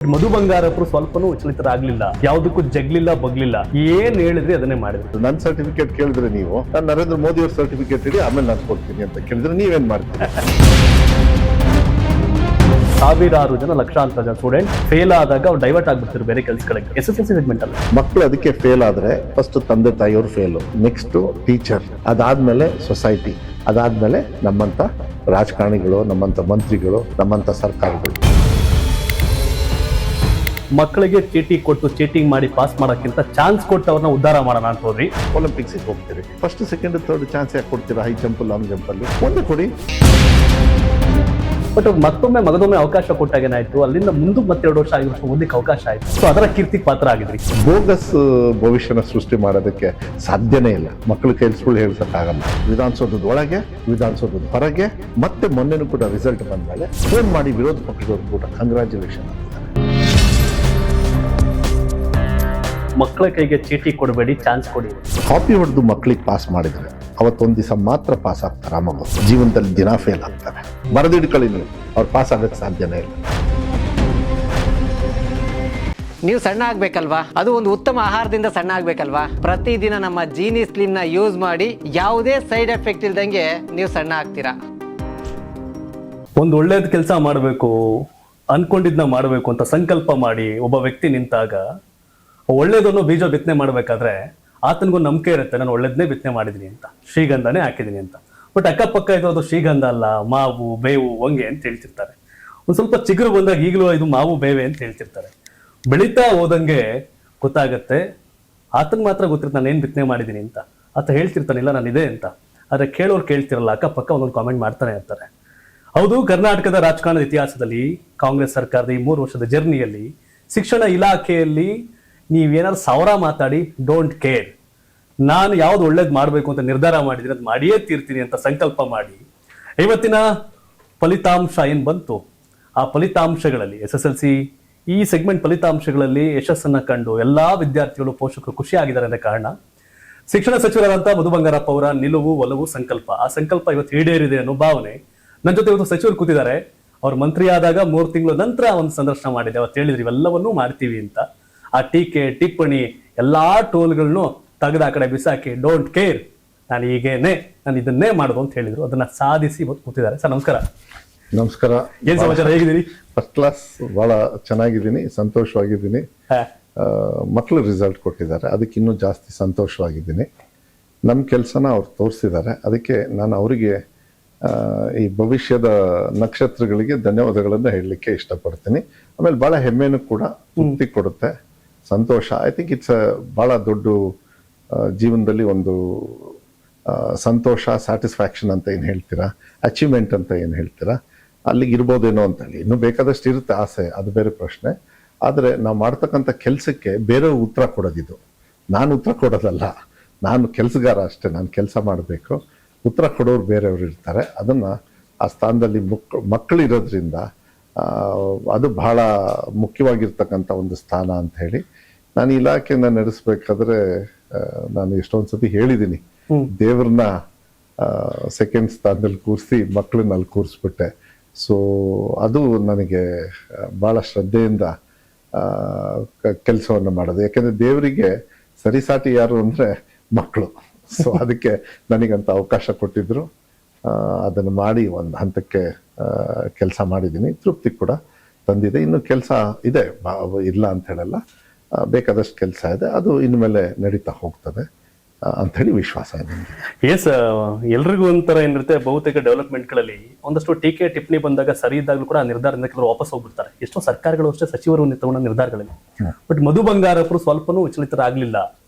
ಮಧು ಬಂಗಾರಪ್ಪರು ಸ್ವಲ್ಪನೂ ವಿಚಲಿತರಾಗ್ಲಿಲ್ಲ, ಯಾವುದಕ್ಕೂ ಜಗ್ಲಿಲ್ಲ ಬಗ್ಲಿಲ್ಲ, ಏನ್ ಹೇಳಿದ್ರಿ ಅದನ್ನೇ ಮಾಡಿದ್ರು. ನನ್ನ ಸರ್ಟಿಫಿಕೇಟ್ ಕೇಳಿದ್ರೆ ನೀವು ನಾನು ನರೇಂದ್ರ ಮೋದಿ ಅವ್ರ ಸರ್ಟಿಫಿಕೇಟ್ ಇಡಿ ಆಮೇಲೆ ನಾನು ಕೊಡ್ತೀನಿ ಅಂತ ಕೇಳಿದ್ರೆ ನೀವೇನ್ ಮಾಡ್ತೀರಿ? ಸಾವಿರಾರು ಜನ ಲಕ್ಷಾಂತರ ಜನ ಸ್ಟೂಡೆಂಟ್ ಫೇಲ್ ಆದಾಗ ಅವ್ರು ಡೈವರ್ಟ್ ಆಗ್ಬಿಡ್ತಾರೆ ಬೇರೆ ಕೆಲಸಗಳಿಗೆ. SSLC ಸೆಗ್ಮೆಂಟ್ ಅಲ್ಲ, ಮಕ್ಕಳು ಅದಕ್ಕೆ ಫೇಲ್ ಆದ್ರೆ ಫಸ್ಟ್ ತಂದೆ ತಾಯಿಯವರು ಫೇಲು, ನೆಕ್ಸ್ಟ್ ಟೀಚರ್, ಅದಾದ್ಮೇಲೆ ಸೊಸೈಟಿ, ಅದಾದ್ಮೇಲೆ ನಮ್ಮಂತ ರಾಜಕಾರಣಿಗಳು, ನಮ್ಮಂತ ಮಂತ್ರಿಗಳು, ನಮ್ಮಂತ ಸರ್ಕಾರಗಳು. ಮಕ್ಕಳಿಗೆ ಚೀಟಿ ಕೊಟ್ಟು ಚೀಟಿಂಗ್ ಮಾಡಿ ಪಾಸ್ ಮಾಡೋಕ್ಕಿಂತ ಚಾನ್ಸ್ ಕೊಟ್ಟು ಅವ್ರನ್ನ ಉದ್ಧಾರ ಮಾಡೋಣ ಅಂತ ಹೋದ್ರಿ. ಒಲಿಂಪಿಕ್ಸ್ ಹೋಗ್ತೀರಿ, ಫಸ್ಟ್ ಸೆಕೆಂಡ್ ಥರ್ಡ್ ಚಾನ್ಸ್ ಯಾಕೆ ಕೊಡ್ತೀರಾ? ಹೈ ಜಂಪ್ ಲಾಂಗ್ ಜಂಪ್ ಅಲ್ಲಿ ಒಂದೇ ಕೊಡಿ. ಬಟ್ ಮತ್ತೊಮ್ಮೆ ಮಗದೊಮ್ಮೆ ಅವಕಾಶ ಕೊಟ್ಟಾಗ ಏನಾಯ್ತು, ಅಲ್ಲಿಂದ ಮುಂದೆ ಮತ್ತೆ 2 ವರ್ಷ 5 ವರ್ಷ ಓದಲಿಕ್ಕೆ ಅವಕಾಶ ಆಯ್ತು. ಸೊ ಅದರ ಕೀರ್ತಿಗೆ ಪಾತ್ರ ಆಗಿದ್ರಿ. ಬೋಗಸ್ ಭವಿಷ್ಯನ ಸೃಷ್ಟಿ ಮಾಡೋದಕ್ಕೆ ಸಾಧ್ಯನೇ ಇಲ್ಲ. ಮಕ್ಕಳು ಕೈಲಿ ಸುಳ್ಳು ಹೇಳ್ಸಕ್ಕಾಗಲ್ಲ. ವಿಧಾನಸೌಧದ ಒಳಗೆ, ವಿಧಾನಸೌಧದ ಹೊರಗೆ, ಮತ್ತೆ ಮೊನ್ನೆನೂ ಕೂಡ ರಿಸಲ್ಟ್ ಬಂದ್ಮೇಲೆ ಫೋನ್ ಮಾಡಿ ವಿರೋಧ ಪಕ್ಷದವ್ರು ಕೂಡ ಕಂಗ್ರಾಚುಲೇಷನ್ ಅಂತಾರೆ. ಮಕ್ಕಳ ಕೈಗೆ ಚೀಟಿ ಕೊಡಬೇಡಿ, ಚಾನ್ಸ್ ಕೊಡಿ. ಕಾಪಿ ಹೊಡೆದು ಮಕ್ಕಳಿಗೆ ಪಾಸ್ ಮಾಡಿದ್ರೆ ಅವತ್ತೊಂದು ದಿವಸ ಮಾತ್ರ ಪಾಸ್ ಆಗ್ತಾರೆ. ಆ ಮಗು ಜೀವನದಲ್ಲಿ ದಿನ ಫೇಲ್ ಆಗ್ತಾರೆ. ಬರೆದಿಡ್ಕೊಳ್ಳಿ, ಅವ್ರು ಪಾಸ್ ಆಗಕ್ಕೆ ಸಾಧ್ಯನೇ ಇಲ್ಲ. ನೀವು ಸಣ್ಣ ಆಗ್ಬೇಕಲ್ವಾ? ಅದು ಒಂದು ಉತ್ತಮ ಆಹಾರದಿಂದ ಸಣ್ಣ ಆಗ್ಬೇಕಲ್ವಾ? ಪ್ರತಿದಿನ ನಮ್ಮ ಜೀನಿ ಸ್ಲಿಮ್ ನ ಯೂಸ್ ಮಾಡಿ ಯಾವುದೇ ಸೈಡ್ ಎಫೆಕ್ಟ್ ಇಲ್ದಂಗೆ ನೀವು ಸಣ್ಣ ಆಗ್ತೀರಾ. ಒಂದು ಒಳ್ಳೇದ್ ಕೆಲಸ ಮಾಡಬೇಕು, ಅನ್ಕೊಂಡಿದ್ನ ಮಾಡಬೇಕು ಅಂತ ಸಂಕಲ್ಪ ಮಾಡಿ ಒಬ್ಬ ವ್ಯಕ್ತಿ ನಿಂತಾಗ ಒಳ್ಳೇದನ್ನು ಬೀಜ ಬಿತ್ತನೆ ಮಾಡ್ಬೇಕಾದ್ರೆ ಆತನಿಗೊಂದು ನಂಬಿಕೆ ಇರುತ್ತೆ, ನಾನು ಒಳ್ಳೇದನ್ನೇ ಬಿತ್ತನೆ ಮಾಡಿದೀನಿ ಅಂತ, ಶ್ರೀಗಂಧನೇ ಹಾಕಿದೀನಿ ಅಂತ. ಬಟ್ ಅಕ್ಕಪಕ್ಕ ಇರೋದು ಶ್ರೀಗಂಧ ಅಲ್ಲ, ಮಾವು ಬೇವು ಹೊಂಗೆ ಅಂತ ಹೇಳ್ತಿರ್ತಾರೆ. ಒಂದ್ ಸ್ವಲ್ಪ ಚಿಗುರು ಬಂದಾಗ ಈಗಲೂ ಇದು ಮಾವು ಬೇವೆ ಅಂತ ಹೇಳ್ತಿರ್ತಾರೆ. ಬೆಳೀತಾ ಹೋದಂಗೆ ಗೊತ್ತಾಗತ್ತೆ, ಆತಂಗೆ ಮಾತ್ರ ಗೊತ್ತಿರುತ್ತೆ ನಾನು ಏನ್ ಬಿತ್ತನೆ ಮಾಡಿದೀನಿ ಅಂತ. ಆತ ಹೇಳ್ತಿರ್ತಾನಿಲ್ಲ ನಾನು ಇದೆ ಅಂತ. ಆದ್ರೆ ಕೇಳೋರು ಕೇಳ್ತಿರಲ್ಲ, ಅಕ್ಕಪಕ್ಕ ಒಂದೊಂದು ಕಾಮೆಂಟ್ ಮಾಡ್ತಾನೆ ಇರ್ತಾರೆ. ಹೌದು, ಕರ್ನಾಟಕದ ರಾಜಕಾರಣದ ಇತಿಹಾಸದಲ್ಲಿ ಕಾಂಗ್ರೆಸ್ ಸರ್ಕಾರದ ಈ 3 ವರ್ಷದ ಜರ್ನಿಯಲ್ಲಿ ಶಿಕ್ಷಣ ಇಲಾಖೆಯಲ್ಲಿ ನೀವೇನಾದ್ರು 1000 ಮಾತಾಡಿ ಡೋಂಟ್ ಕೇರ್, ನಾನು ಯಾವ್ದು ಒಳ್ಳೇದು ಮಾಡಬೇಕು ಅಂತ ನಿರ್ಧಾರ ಮಾಡಿದ್ರೆ ಅದು ಮಾಡಿಯೇ ತೀರ್ತೀನಿ ಅಂತ ಸಂಕಲ್ಪ ಮಾಡಿ ಇವತ್ತಿನ ಫಲಿತಾಂಶ ಏನ್ ಬಂತು, ಆ ಫಲಿತಾಂಶಗಳಲ್ಲಿ SSLC ಈ ಸೆಗ್ಮೆಂಟ್ ಫಲಿತಾಂಶಗಳಲ್ಲಿ ಯಶಸ್ಸನ್ನ ಕಂಡು ಎಲ್ಲಾ ವಿದ್ಯಾರ್ಥಿಗಳು ಪೋಷಕರು ಖುಷಿಯಾಗಿದ್ದಾರೆ ಅನ್ನೋ ಕಾರಣ ಶಿಕ್ಷಣ ಸಚಿವರಾದಂತ ಮಧು ಬಂಗಾರಪ್ಪ ಅವರ ನಿಲುವು, ಒಲವು, ಸಂಕಲ್ಪ, ಆ ಸಂಕಲ್ಪ ಇವತ್ತು ಈಡೇರಿದೆ ಅನ್ನೋ ಭಾವನೆ. ನನ್ನ ಜೊತೆ ಇವತ್ತು ಸಚಿವರು ಕೂತಿದ್ದಾರೆ. ಅವ್ರು ಮಂತ್ರಿ ಆದಾಗ 3 ತಿಂಗಳ ನಂತರ ಒಂದು ಸಂದರ್ಶನ ಮಾಡಿದೆ. ಅವತ್ತು ಹೇಳಿದ್ರು ಇವೆಲ್ಲವನ್ನೂ ಮಾಡ್ತೀವಿ ಅಂತ. ಆ ಟೀಕೆ ಟಿಪ್ಪಣಿ ಎಲ್ಲಾ ಟೋಲ್ಗಳನ್ನು ತೆಗೆದು ಆ ಕಡೆ ಬಿಸಾಕಿ ಡೋಂಟ್ ಕೇರ್, ನಾನು ಹೀಗೇನೆ, ನಾನು ಇದನ್ನೇ ಮಾಡೋದು ಅಂತ ಹೇಳಿದ್ರು. ಅದನ್ನ ಸಾಧಿಸಿ ಇವತ್ತು ಕೂತಿದ್ದಾರೆ. ಸರ್ ನಮಸ್ಕಾರ. ನಮಸ್ಕಾರ. ಏನ್ ಸಮಾಚಾರ, ಹೇಗಿದ್ದೀರಿ? ಫಸ್ಟ್ ಕ್ಲಾಸ್, ಬಹಳ ಚೆನ್ನಾಗಿದ್ದೀನಿ, ಸಂತೋಷವಾಗಿದ್ದೀನಿ. ಮಕ್ಕಳು ರಿಸಲ್ಟ್ ಕೊಟ್ಟಿದ್ದಾರೆ, ಅದಕ್ಕೆ ಇನ್ನೂ ಜಾಸ್ತಿ ಸಂತೋಷವಾಗಿದ್ದೀನಿ. ನಮ್ಮ ಕೆಲಸನ ಅವ್ರು ತೋರಿಸಿದ್ದಾರೆ, ಅದಕ್ಕೆ ನಾನು ಅವರಿಗೆ ಈ ಭವಿಷ್ಯದ ನಕ್ಷತ್ರಗಳಿಗೆ ಧನ್ಯವಾದಗಳನ್ನು ಹೇಳಲಿಕ್ಕೆ ಇಷ್ಟಪಡ್ತೀನಿ. ಆಮೇಲೆ ಬಹಳ ಹೆಮ್ಮೆನೂ ಕೂಡ ತೃಪ್ತಿ ಕೊಡುತ್ತೆ, ಸಂತೋಷ. ಐ ಥಿಂಕ್ ಇಟ್ಸ್ ಬಹಳ ದೊಡ್ಡ ಜೀವನದಲ್ಲಿ ಒಂದು ಸಂತೋಷ, ಸ್ಯಾಟಿಸ್ಫ್ಯಾಕ್ಷನ್ ಅಂತ ಏನು ಹೇಳ್ತೀರಾ, ಅಚೀವ್ಮೆಂಟ್ ಅಂತ ಏನು ಹೇಳ್ತೀರಾ, ಅಲ್ಲಿಗೆ ಇರ್ಬೋದೇನೋ ಅಂತೇಳಿ. ಇನ್ನೂ ಬೇಕಾದಷ್ಟು ಇರುತ್ತೆ ಆಸೆ, ಅದು ಬೇರೆ ಪ್ರಶ್ನೆ. ಆದರೆ ನಾವು ಮಾಡ್ತಕ್ಕಂಥ ಕೆಲಸಕ್ಕೆ ಬೇರೆ ಉತ್ತರ ಕೊಡೋದಿದು. ನಾನು ಉತ್ತರ ಕೊಡೋದಲ್ಲ, ನಾನು ಕೆಲಸಗಾರ ಅಷ್ಟೇ, ನಾನು ಕೆಲಸ ಮಾಡಬೇಕು. ಉತ್ತರ ಕೊಡೋರು ಬೇರೆಯವರು ಇರ್ತಾರೆ. ಅದನ್ನು ಆ ಸ್ಥಾನದಲ್ಲಿ ಮಕ್ಕಳು ಇರೋದ್ರಿಂದ ಅದು ಬಹಳ ಮುಖ್ಯವಾಗಿರ್ತಕ್ಕಂಥ ಒಂದು ಸ್ಥಾನ ಅಂತ ಹೇಳಿ ನಾನು ಇಲಾಖೆನ ನಡೆಸಬೇಕಾದ್ರೆ ನಾನು ಎಷ್ಟೊಂದು ಸತಿ ಹೇಳಿದ್ದೀನಿ, ದೇವ್ರನ್ನ ಸೆಕೆಂಡ್ ಸ್ಥಾನದಲ್ಲಿ ಕೂರಿಸಿ ಮಕ್ಕಳನ್ನ ಅಲ್ಲಿ ಕೂರಿಸ್ಬಿಟ್ಟೆ. ಸೊ ಅದು ನನಗೆ ಬಹಳ ಶ್ರದ್ಧೆಯಿಂದ ಕೆಲಸವನ್ನು ಮಾಡೋದು. ಯಾಕೆಂದರೆ ದೇವರಿಗೆ ಸರಿಸಾಟಿ ಯಾರು ಅಂದರೆ ಮಕ್ಕಳು. ಸೊ ಅದಕ್ಕೆ ನನಗಂತ ಅವಕಾಶ ಕೊಟ್ಟಿದ್ರು, ಅದನ್ನು ಮಾಡಿ ಒಂದು ಹಂತಕ್ಕೆ ಕೆಲಸ ಮಾಡಿದ್ದೀನಿ. ತೃಪ್ತಿ ಕೂಡ ತಂದಿದೆ. ಇನ್ನು ಕೆಲಸ ಇದೆ, ಇಲ್ಲ ಅಂತ ಹೇಳಲ್ಲ, ಬೇಕಾದಷ್ಟು ಕೆಲಸ ಇದೆ. ಅದು ಇನ್ಮೇಲೆ ನಡೀತಾ ಹೋಗ್ತದೆ ಅಂಥೇಳಿ ವಿಶ್ವಾಸ ಇದೆ. ಎಸ್, ಎಲ್ರಿಗೂ ಒಂಥರ ಏನಿರುತ್ತೆ, ಬಹುತೇಕ ಡೆವಲಪ್ಮೆಂಟ್ಗಳಲ್ಲಿ ಒಂದಷ್ಟು ಟೀಕೆ ಟಿಪ್ಪಣಿ ಬಂದಾಗ ಸರಿ ಇದ್ದಾಗಲೂ ಕೂಡ ಆ ನಿರ್ಧಾರದಿಂದ ಕೆಲವರು ವಾಪಸ್ ಹೋಗ್ಬಿಡ್ತಾರೆ. ಎಷ್ಟೋ ಸರ್ಕಾರಗಳು ಅಷ್ಟೇ ಸಚಿವರು ತಗೊಂಡ ನಿರ್ಧಾರಗಳಲ್ಲಿ. ಬಟ್ ಮಧು ಬಂಗಾರಪ್ಪರು ಸ್ವಲ್ಪನೂ ವಿಚಲಿತರಾಗ್ಲಿಲ್ಲ,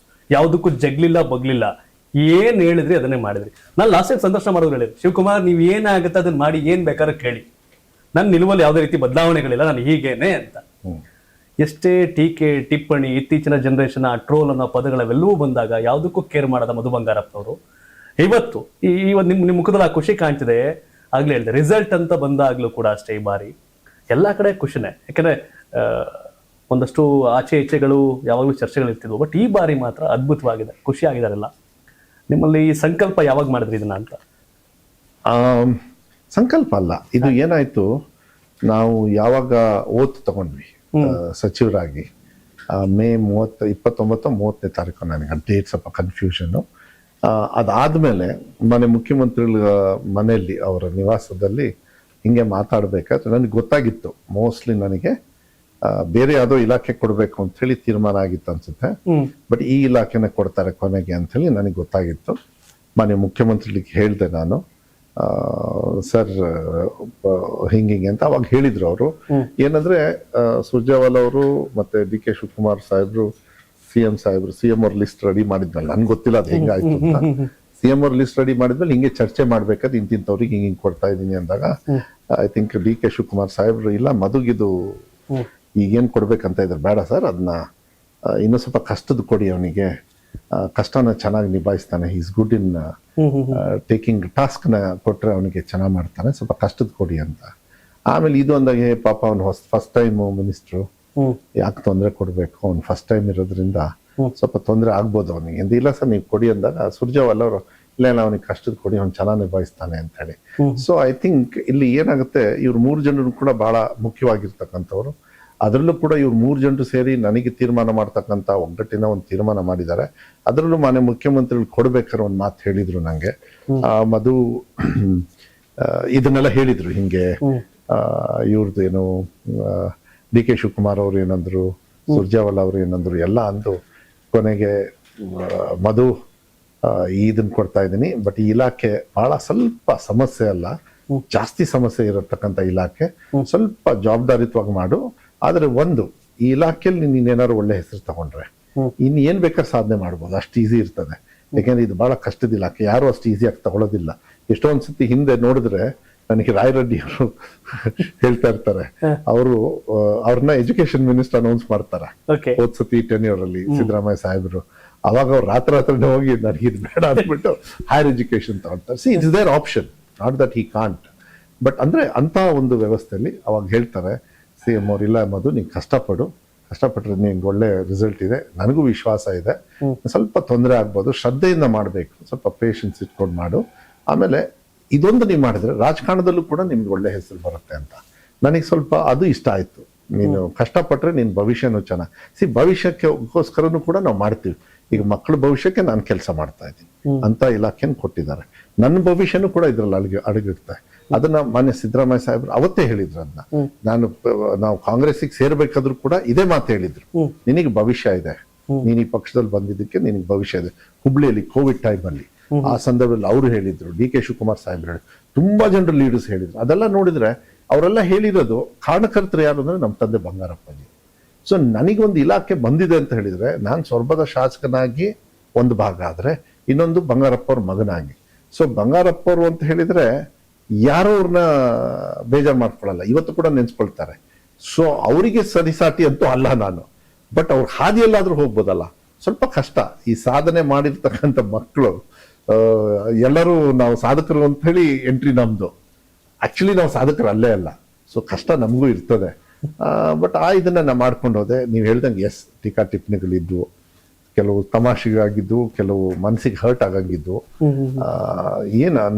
ಯಾವುದಕ್ಕೂ ಜಗ್ಲಿಲ್ಲ ಬಗ್ಲಿಲ್ಲ, ಏನ್ ಹೇಳಿದ್ರಿ ಅದನ್ನೇ ಮಾಡಿದ್ರಿ. ನಾನು ಲಾಸ್ಟ್ ಟೈಮ್ ಸಂದರ್ಶನ ಮಾಡೋರು ಹೇಳಿದ್ರು, ಶಿವಕುಮಾರ್ ನೀವು ಏನಾಗುತ್ತೆ ಅದನ್ನ ಮಾಡಿ, ಏನ್ ಬೇಕಾದ್ರೆ ಕೇಳಿ, ನನ್ನ ನಿಲುವಲ್ಲಿ ಯಾವುದೇ ರೀತಿ ಬದಲಾವಣೆಗಳಿಲ್ಲ, ನಾನು ಹೀಗೇನೆ ಅಂತ. ಎಷ್ಟೇ ಟೀಕೆ ಟಿಪ್ಪಣಿ, ಇತ್ತೀಚಿನ ಜನರೇಷನ್ ಟ್ರೋಲ್ ಅನ್ನೋ ಪದಗಳೆಲ್ಲವೂ ಬಂದಾಗ ಯಾವುದಕ್ಕೂ ಕೇರ್ ಮಾಡದ ಮಧು ಬಂಗಾರಪ್ಪನವರು ಇವತ್ತು ನಿಮ್ಮ ಮುಖದಲ್ಲಿ ಆ ಖುಷಿ ಕಾಣ್ತಿದೆ. ಆಗ್ಲೇ ಹೇಳಿದೆ, ರಿಸಲ್ಟ್ ಅಂತ ಬಂದಾಗ್ಲೂ ಕೂಡ ಅಷ್ಟೇ ಈ ಬಾರಿ ಎಲ್ಲಾ ಕಡೆ ಖುಷಿನೇ. ಯಾಕಂದ್ರೆ ಒಂದಷ್ಟು ಆಚೆ ಈಚೆಗಳು ಯಾವಾಗಲೂ ಚರ್ಚೆಗಳು ಇರ್ತಿದ್ವು, ಬಟ್ ಈ ಬಾರಿ ಮಾತ್ರ ಅದ್ಭುತವಾಗಿದೆ, ಖುಷಿ ಆಗಿದಾರೆಲ್ಲ. ನಿಮ್ಮಲ್ಲಿ ಈ ಸಂಕಲ್ಪ ಯಾವಾಗ ಮಾಡಿದ್ರಿ ಇದನ್ನ ಅಂತ? ಸಂಕಲ್ಪ ಅಲ್ಲ ಇದು. ಏನಾಯ್ತು, ನಾವು ಯಾವಾಗ ಓತ್ ತಗೊಂಡ್ವಿ ಸಚಿವರಾಗಿ ಮೇ 29-30ನೇ ತಾರೀಕು, ನನಗೆ ಡೇಟ್ ಸ್ವಲ್ಪ ಕನ್ಫ್ಯೂಷನ್ನು. ಅದಾದಮೇಲೆ ಮುಖ್ಯಮಂತ್ರಿಗಳ ಮನೆಯಲ್ಲಿ ಅವರ ನಿವಾಸದಲ್ಲಿ ಹಿಂಗೆ ಮಾತಾಡಬೇಕಾದ್ರೆ ನನಗೆ ಗೊತ್ತಾಗಿತ್ತು, ಮೋಸ್ಟ್ಲಿ ನನಗೆ ಬೇರೆ ಯಾವುದೋ ಇಲಾಖೆ ಕೊಡಬೇಕು ಅಂಥೇಳಿ ತೀರ್ಮಾನ ಆಗಿತ್ತು ಅನ್ಸುತ್ತೆ. ಬಟ್ ಈ ಇಲಾಖೆನ ಕೊಡ್ತಾರೆ ಕೊನೆಗೆ ಅಂಥೇಳಿ ನನಗೆ ಗೊತ್ತಾಗಿತ್ತು. ಮುಖ್ಯಮಂತ್ರಿಗಳಿಗೆ ಹೇಳಿದೆ ನಾನು, ಸರ್ ಹಿಂಗೆ ಅಂತ ಅವಾಗ ಹೇಳಿದ್ರು ಅವರು. ಏನಂದ್ರೆ ಸುರ್ಜೇವಾಲಾ ಅವರು ಮತ್ತೆ ಡಿ.ಕೆ. ಶಿವಕುಮಾರ್ ಸಾಹೇಬ್ರು ಸಿ ಎಂ ಅವ್ರ ಲಿಸ್ಟ್ ರೆಡಿ ಮಾಡಿದ್ಮೇಲೆ, ನನ್ಗೆ ಗೊತ್ತಿಲ್ಲ ಅದು ಹೆಂಗಾಯ್ತು ಅಂತ. ಸಿ.ಎಂ ಅವ್ರ ಲಿಸ್ಟ್ ರೆಡಿ ಮಾಡಿದ್ಮೇಲೆ ಹಿಂಗೆ ಚರ್ಚೆ ಮಾಡ್ಬೇಕಾದ್ರೆ ಇಂತಿಂತವ್ರಿಗೆ ಹಿಂಗೆ ಕೊಡ್ತಾ ಇದ್ದೀನಿ ಅಂದಾಗ ಐ ಥಿಂಕ್ ಡಿ.ಕೆ. ಶಿವಕುಮಾರ್ ಸಾಹೇಬ್ರು ಇಲ್ಲ ಮಧುಗಿದು ಈಗೇನು ಕೊಡ್ಬೇಕಂತ ಇದ್ರು, ಬೇಡ ಸರ್ ಅದನ್ನ ಇನ್ನೂ ಸ್ವಲ್ಪ ಕಷ್ಟದ ಕೊಡಿ, ಅವನಿಗೆ ಕಷ್ಟನ ಚೆನ್ನಾಗಿ ನಿಭಾಯಿಸ್ತಾನೆ, ಈಸ್ ಗುಡ್ ಇನ್ ಟೇಕಿಂಗ್ ಟಾಸ್ಕ್ನ ಕೊಟ್ಟರೆ ಅವನಿಗೆ ಚೆನ್ನಾಗಿ ಮಾಡ್ತಾನೆ, ಸ್ವಲ್ಪ ಕಷ್ಟದ ಕೊಡಿ ಅಂತ. ಆಮೇಲೆ ಇದು ಅಂದಾಗ ಪಾಪ ಅವನು ಫಸ್ಟ್ ಟೈಮ್ ಮಿನಿಸ್ಟ್ರು, ಯಾಕೆ ತೊಂದರೆ ಕೊಡಬೇಕು, ಅವ್ನು ಫಸ್ಟ್ ಟೈಮ್ ಇರೋದ್ರಿಂದ ಸ್ವಲ್ಪ ತೊಂದರೆ ಆಗ್ಬೋದು ಅವನಿಗೆ ಅಂತ. ಇಲ್ಲ ಸರ್ ನೀವು ಕೊಡಿ ಅಂದಾಗ ಸುರ್ಜೇವಾಲಾ ಅವರು ಇಲ್ಲ ಅವನಿಗೆ ಕಷ್ಟದ ಕೊಡಿ, ಅವ್ನು ಚೆನ್ನಾಗಿ ನಿಭಾಯಿಸ್ತಾನೆ ಅಂತ ಹೇಳಿ. ಸೊ ಐ ಥಿಂಕ್ ಇಲ್ಲಿ ಏನಾಗುತ್ತೆ, ಇವ್ರು 3 ಜನರು ಕೂಡ ಬಹಳ ಮುಖ್ಯವಾಗಿರ್ತಕ್ಕಂಥವ್ರು. ಅದರಲ್ಲೂ ಕೂಡ ಇವ್ರು 3 ಜನರು ಸೇರಿ ನನಗೆ ತೀರ್ಮಾನ ಮಾಡ್ತಕ್ಕಂಥ ಒಗ್ಗಟ್ಟಿನ ಒಂದು ತೀರ್ಮಾನ ಮಾಡಿದ್ದಾರೆ. ಅದರಲ್ಲೂ ಮುಖ್ಯಮಂತ್ರಿಗಳು ಕೊಡ್ಬೇಕಾದ್ರೆ ಒಂದು ಮಾತು ಹೇಳಿದ್ರು ನಂಗೆ, ಮಧು ಇದನ್ನೆಲ್ಲ ಹೇಳಿದ್ರು ಹಿಂಗೆ, ಇವ್ರದ್ದು ಏನು ಡಿ.ಕೆ. ಶಿವಕುಮಾರ್ ಅವರು ಏನಂದ್ರು, ಸುರ್ಜೇವಾಲಾ ಅವರು ಏನಂದ್ರು ಎಲ್ಲ ಅಂದು ಕೊನೆಗೆ ಮಧು ಇದನ್ನ ಕೊಡ್ತಾ ಇದ್ದೀನಿ. ಬಟ್ ಈ ಇಲಾಖೆ ಬಹಳ ಸ್ವಲ್ಪ ಸಮಸ್ಯೆ ಅಲ್ಲ, ಜಾಸ್ತಿ ಸಮಸ್ಯೆ ಇರತಕ್ಕಂಥ ಇಲಾಖೆ, ಸ್ವಲ್ಪ ಜವಾಬ್ದಾರಿತ್ವಾಗಿ ಮಾಡು. ಆದ್ರೆ ಈ ಇಲಾಖೆಯಲ್ಲಿ ನೀನೇನಾದ್ರು ಒಳ್ಳೆ ಹೆಸರು ತಗೊಂಡ್ರೆ ಇನ್ ಏನ್ ಬೇಕಾದ್ರೆ ಸಾಧನೆ ಮಾಡ್ಬೋದು, ಅಷ್ಟು ಈಸಿ ಇರ್ತದೆ. ಯಾಕೆಂದ್ರೆ ಇದು ಬಹಳ ಕಷ್ಟದ ಇಲಾಖೆ, ಯಾರು ಅಷ್ಟು ಈಸಿಯಾಗಿ ತಗೊಳ್ಳೋದಿಲ್ಲ. ಎಷ್ಟೊಂದ್ಸತಿ ಹಿಂದೆ ನೋಡಿದ್ರೆ ನನಗೆ ರಾಯರೆಡ್ಡಿ ಅವರು ಹೇಳ್ತಾ ಇರ್ತಾರೆ, ಅವ್ರನ್ನ ಎಜುಕೇಶನ್ ಮಿನಿಸ್ಟರ್ ಅನೌನ್ಸ್ ಮಾಡ್ತಾರೆ ಹೋದ್ಸತಿ ಟೆನ್ಯೂರಲ್ಲಿ ಸಿದ್ದರಾಮಯ್ಯ ಸಾಹೇಬರು. ಅವಾಗ ಅವ್ರು ರಾತ್ರಿ ಹೋಗಿ ನನಗೆ ಇದು ಬೇಡ ಅಂದ್ಬಿಟ್ಟು ಹೈಯರ್ ಎಜುಕೇಶನ್ ತಗೊಳ್ತಾರೆ. See it's there option, not that he can't. But ಅಂದ್ರೆ ಅಂತ ಒಂದು ವ್ಯವಸ್ಥೆಯಲ್ಲಿ ಅವಾಗ ಹೇಳ್ತಾರೆ ಸಿ.ಎಂ ಅವ್ರು, ಇಲ್ಲ ಮಧು ನೀನು ಕಷ್ಟಪಟ್ಟರೆ ನಿನ್ಗೆ ಒಳ್ಳೆ ರಿಸಲ್ಟ್ ಇದೆ, ನನಗೂ ವಿಶ್ವಾಸ ಇದೆ, ಸ್ವಲ್ಪ ತೊಂದರೆ ಆಗ್ಬೋದು, ಶ್ರದ್ಧೆಯಿಂದ ಮಾಡಬೇಕು, ಸ್ವಲ್ಪ ಪೇಷನ್ಸ್ ಇಟ್ಕೊಂಡು ಮಾಡು, ಆಮೇಲೆ ಇದೊಂದು ನೀವು ಮಾಡಿದ್ರೆ ರಾಜಕಾರಣದಲ್ಲೂ ಕೂಡ ನಿಮ್ಗೆ ಒಳ್ಳೆ ಹೆಸರು ಬರುತ್ತೆ ಅಂತ. ನನಗೆ ಸ್ವಲ್ಪ ಅದು ಇಷ್ಟ ಆಯ್ತು. ನೀನು ಕಷ್ಟಪಟ್ಟರೆ ನಿನ್ನ ಭವಿಷ್ಯನೂ ಚೆನ್ನಾಗಿ ಭವಿಷ್ಯಕ್ಕೋಸ್ಕರನೂ ಕೂಡ ನಾವು ಮಾಡ್ತೀವಿ. ಈಗ ಮಕ್ಕಳ ಭವಿಷ್ಯಕ್ಕೆ ನಾನು ಕೆಲಸ ಮಾಡ್ತಾ ಇದ್ದೀನಿ ಅಂತ ಇಲಾಖೆನ ಕೊಟ್ಟಿದ್ದಾರೆ. ನನ್ನ ಭವಿಷ್ಯನೂ ಕೂಡ ಇದ್ರಲ್ಲಿ ಅಡಗಿರುತ್ತೆ. ಅದನ್ನ ಮಾನ್ಯ ಸಿದ್ದರಾಮಯ್ಯ ಸಾಹೇಬ್ರು ಅವತ್ತೇ ಹೇಳಿದ್ರು. ಅದನ್ನ ನಾವು ಕಾಂಗ್ರೆಸ್ಸಿಗೆ ಸೇರ್ಬೇಕಾದ್ರೂ ಕೂಡ ಇದೇ ಮಾತು ಹೇಳಿದ್ರು, ನಿನಗೆ ಭವಿಷ್ಯ ಇದೆ, ನೀನ್ ಈ ಪಕ್ಷದಲ್ಲಿ ಬಂದಿದ್ದಕ್ಕೆ ನಿನಗೆ ಭವಿಷ್ಯ ಇದೆ. ಹುಬ್ಳಿಯಲ್ಲಿ ಕೋವಿಡ್ ಟೈಮ್ ಅಲ್ಲಿ ಆ ಸಂದರ್ಭದಲ್ಲಿ ಅವರು ಹೇಳಿದ್ರು, ಡಿ.ಕೆ. ಶಿವಕುಮಾರ್ ಸಾಹೇಬ್ರು ಹೇಳಿದ್ರು, ತುಂಬಾ ಜನರು ಲೀಡರ್ಸ್ ಹೇಳಿದ್ರು. ಅದೆಲ್ಲ ನೋಡಿದ್ರೆ ಅವರೆಲ್ಲ ಹೇಳಿರೋದು ಕಾರಣಕರ್ತರು ಯಾರು ಅಂದ್ರೆ ನಮ್ಮ ತಂದೆ ಬಂಗಾರಪ್ಪಜಿ. ಸೊ ನನಗೊಂದು ಇಲಾಖೆ ಬಂದಿದೆ ಅಂತ ಹೇಳಿದ್ರೆ, ನಾನು ಸೊರಬದ ಶಾಸಕನಾಗಿ ಒಂದು ಭಾಗ ಆದ್ರೆ, ಇನ್ನೊಂದು ಬಂಗಾರಪ್ಪ ಅವ್ರ ಮಗನಾಗಿ. ಸೊ ಬಂಗಾರಪ್ಪ ಅವರು ಅಂತ ಹೇಳಿದ್ರೆ ಯಾರೋ ಅವ್ರನ್ನ ಬೇಜಾರು ಮಾಡ್ಕೊಳ್ಳಲ್ಲ, ಇವತ್ತು ಕೂಡ ನೆನ್ಸ್ಕೊಳ್ತಾರೆ. ಸೊ ಅವರಿಗೆ ಸರಿಸಾಟಿ ಅಂತೂ ಅಲ್ಲ ನಾನು, ಬಟ್ ಅವ್ರ ಹಾದಿಯಲ್ಲಾದ್ರೂ ಹೋಗ್ಬೋದಲ್ಲ. ಸ್ವಲ್ಪ ಕಷ್ಟ, ಈ ಸಾಧನೆ ಮಾಡಿರ್ತಕ್ಕಂಥ ಮಕ್ಕಳು ಎಲ್ಲರೂ ನಾವು ಸಾಧಕರು ಅಂತ ಹೇಳಿ ಎಂಟ್ರಿ ನಮ್ದು. ಆಕ್ಚುಲಿ ನಾವು ಸಾಧಕರು ಅಲ್ಲೇ ಅಲ್ಲ. ಸೊ ಕಷ್ಟ ನಮಗೂ ಇರ್ತದೆ. ಬಟ್ ಇದನ್ನ ನಾ ಮಾಡ್ಕೊಂಡು ಹೋದೆ. ನೀವು ಹೇಳ್ದಂಗೆ ಎಸ್, ಟೀಕಾ ಟಿಪ್ಪಣಿಗಳಿದ್ವು, ಕೆಲವು ತಮಾಷೆಗಾಗಿದ್ದು, ಕೆಲವು ಮನಸ್ಸಿಗೆ ಹರ್ಟ್ ಆಗಂಗಿದ್ದು,